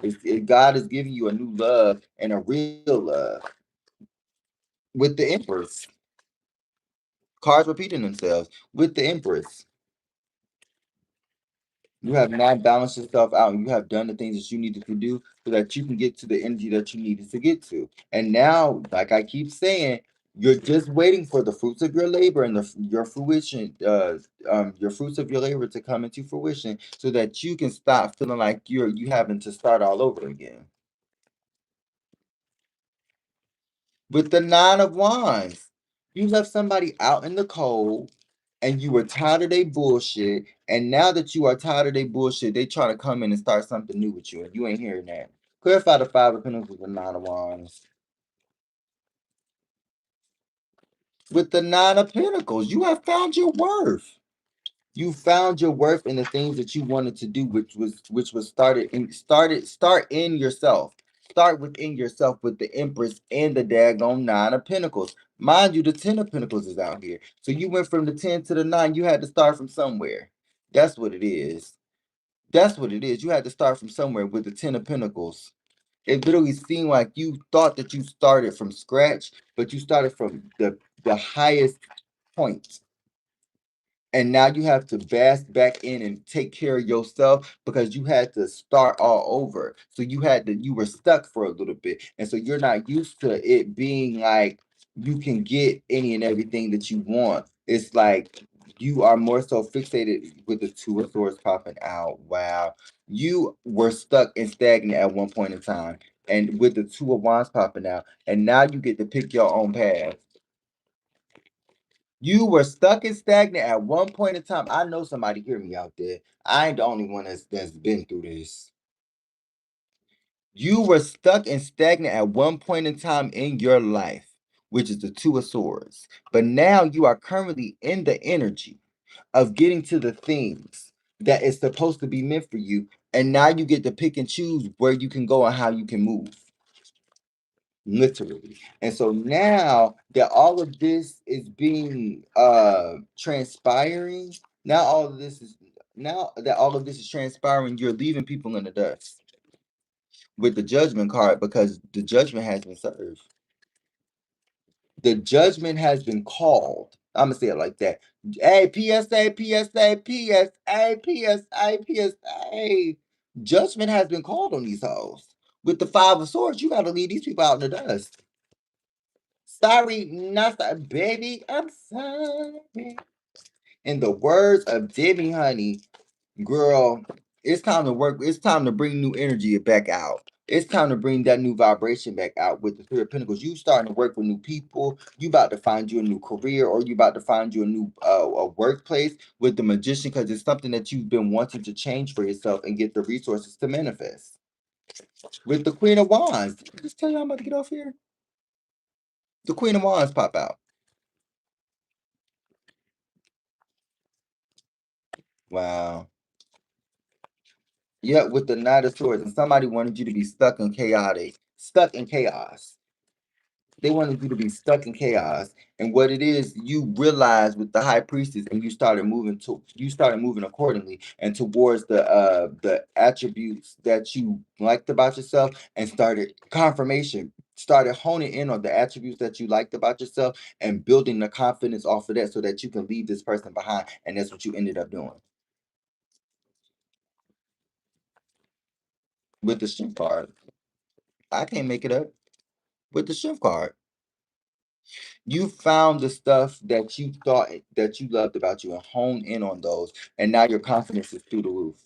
God is giving you a new love and a real love with the Empress. Cards repeating themselves with the Empress. You have now balanced yourself out and you have done the things that you needed to do so that you can get to the energy that you needed to get to. And now, like I keep saying, you're just waiting for the fruits of your labor and your fruition, your fruits of your labor to come into fruition so that you can stop feeling like you having to start all over again. With the Nine of Wands, you left somebody out in the cold and you were tired of their bullshit. And now that you are tired of their bullshit, they trying to come in and start something new with you. And you ain't hearing that. Clarify the Five of Pentacles with the Nine of Wands. With the Nine of Pentacles, you have found your worth. You found your worth in the things that you wanted to do, which was start in yourself. Start within yourself with the Empress and the daggone Nine of Pentacles. Mind you, the Ten of Pentacles is out here. So you went from the 10 to the 9. You had to start from somewhere. That's what it is. That's what it is. You had to start from somewhere with the Ten of Pentacles. It literally seemed like you thought that you started from scratch, but you started from the highest point. And now you have to bask back in and take care of yourself because you had to start all over. So you were stuck for a little bit. And so you're not used to it being like you can get any and everything that you want. It's like you are more so fixated with the Two of Swords popping out. Wow. You were stuck and stagnant at one point in time. And with the Two of Wands popping out, and now you get to pick your own path. You were stuck and stagnant at one point in time. I know somebody hear me out there. I ain't the only one that's been through this. You were stuck and stagnant at one point in time in your life, which is the Two of Swords. But now you are currently in the energy of getting to the things that is supposed to be meant for you. And now you get to pick and choose where you can go and how you can move. Literally. And so now that all of this is being transpiring, now that all of this is transpiring, you're leaving people in the dust with the Judgment card because the judgment has been served. The judgment has been called. I'm gonna say it like that. Hey, PSA, PSA, PSA, PSA, PSA. Judgment has been called on these hoes. With the Five of Swords, you gotta leave these people out in the dust. Sorry, not sorry, baby. I'm sorry. In the words of Demi Honey, girl, it's time to work. It's time to bring new energy back out It's time to bring that new vibration back out with the Three of Pentacles. You starting to work with new people. You about to find you a new career, or you about to find you a new a workplace with the Magician, because it's something that you've been wanting to change for yourself and get the resources to manifest. With the Queen of Wands, did I just tell you I'm about to get off here? The Queen of Wands pop out. Wow. Yeah, with the Knight of Swords, and somebody wanted you to be stuck in chaos. They wanted you to be stuck in chaos. And what it is, you realize with the High Priestess, and you started moving accordingly and towards the attributes that you liked about yourself, and started confirmation. Started honing in on the attributes that you liked about yourself and building the confidence off of that so that you can leave this person behind. And that's what you ended up doing with the Strength card. I can't make it up. With the Strength card, you found the stuff that you thought that you loved about you and honed in on those, and now your confidence is through the roof.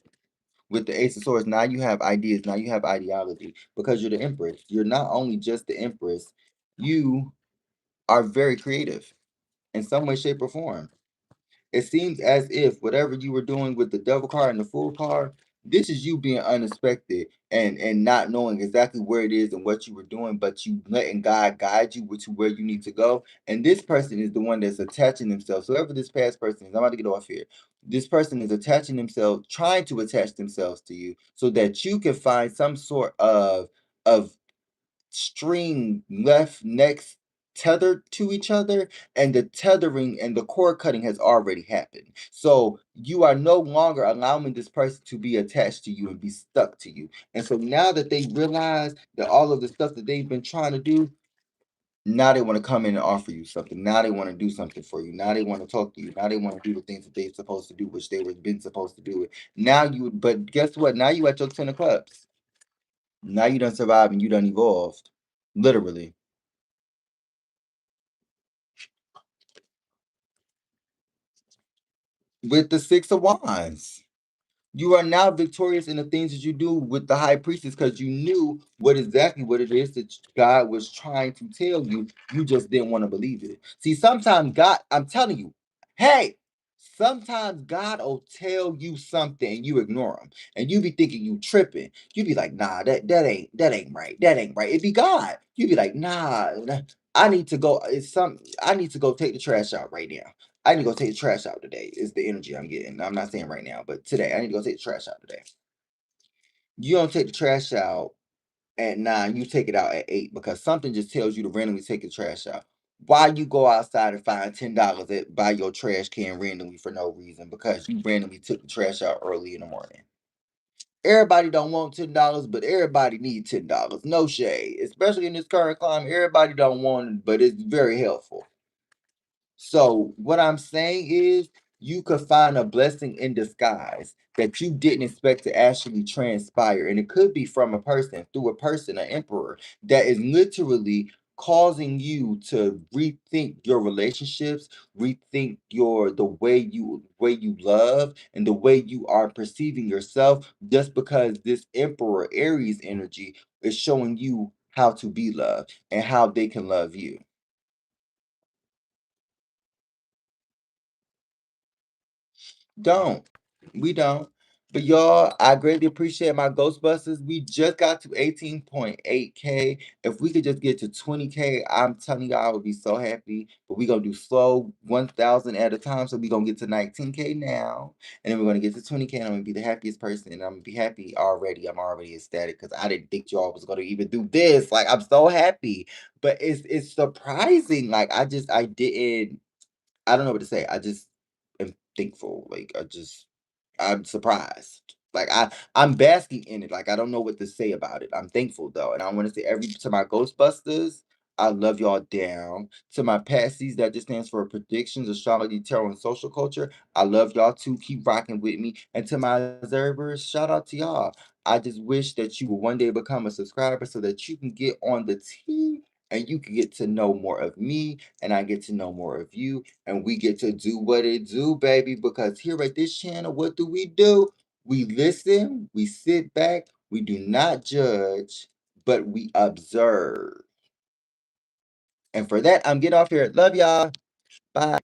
With the Ace of Swords, now you have ideas, now you have ideology, because you're the Empress. You're not only just the Empress, you are very creative in some way, shape, or form. It seems as if whatever you were doing with the Devil card and the Fool card, this is you being unexpected and not knowing exactly where it is and what you were doing, but you letting God guide you to where you need to go. And this person is the one that's attaching themselves. So whoever this past person is, I'm about to get off here. This person is attaching themselves, trying to attach themselves to you so that you can find some sort of string left next tethered to each other, and the tethering and the cord cutting has already happened. So you are no longer allowing this person to be attached to you and be stuck to you. And so now that they realize that all of the stuff that they've been trying to do, now they want to come in and offer you something. Now they want to do something for you. Now they want to talk to you. Now they want to do the things that they're supposed to do, which they were been supposed to do it. Now you, but guess what? Now you at your 10 of Cups. Now you done survived and you done evolved. Literally. With the Six of Wands. You are now victorious in the things that you do with the High Priestess, because you knew what it is that God was trying to tell you. You just didn't want to believe it. See, sometimes God, I'm telling you, hey, sometimes God will tell you something and you ignore him, and you be thinking you tripping. You be like, nah, that ain't right. That ain't right. It be God. You be like, nah, I need to go. I need to go take the trash out right now. I need to go take the trash out today, is the energy I'm getting. I'm not saying right now, but today. I need to go take the trash out today. You don't take the trash out at 9, you take it out at 8, because something just tells you to randomly take the trash out. Why you go outside and find $10 at buy your trash can randomly for no reason? Because you randomly took the trash out early in the morning. Everybody don't want $10, but everybody needs $10. No shade. Especially in this current climate. Everybody don't want it, but it's very helpful. So what I'm saying is, you could find a blessing in disguise that you didn't expect to actually transpire. And it could be from a person, through a person, an emperor, that is literally causing you to rethink your relationships, rethink the way you love and the way you are perceiving yourself, just because this Emperor Aries energy is showing you how to be loved and how they can love you. Don't. We don't. But y'all, I greatly appreciate my Ghostbusters. We just got to 18.8K. If we could just get to 20K, I'm telling y'all I would be so happy. But we're gonna do slow 1,000 at a time. So we're gonna get to 19K now. And then we're gonna get to 20K, and I'm gonna be the happiest person. And I'm gonna be happy already. I'm already ecstatic because I didn't think y'all was gonna even do this. Like, I'm so happy. But it's surprising. Like, I didn't, I don't know what to say. I just am thankful. Like, I'm surprised. Like, I'm basking in it. Like, I don't know what to say about it. I'm thankful though. And I want to say every to my Ghostbusters, I love y'all down. To my patsies, that just stands for predictions, astrology, tarot, and social culture. I love y'all too. Keep rocking with me. And to my observers, shout out to y'all. I just wish that you will one day become a subscriber so that you can get on the team and you can get to know more of me and I get to know more of you, and we get to do what it do, baby. Because here at this channel, what do? We listen, we sit back, We do not judge, but we observe. And for that, I'm getting off here. Love y'all. Bye.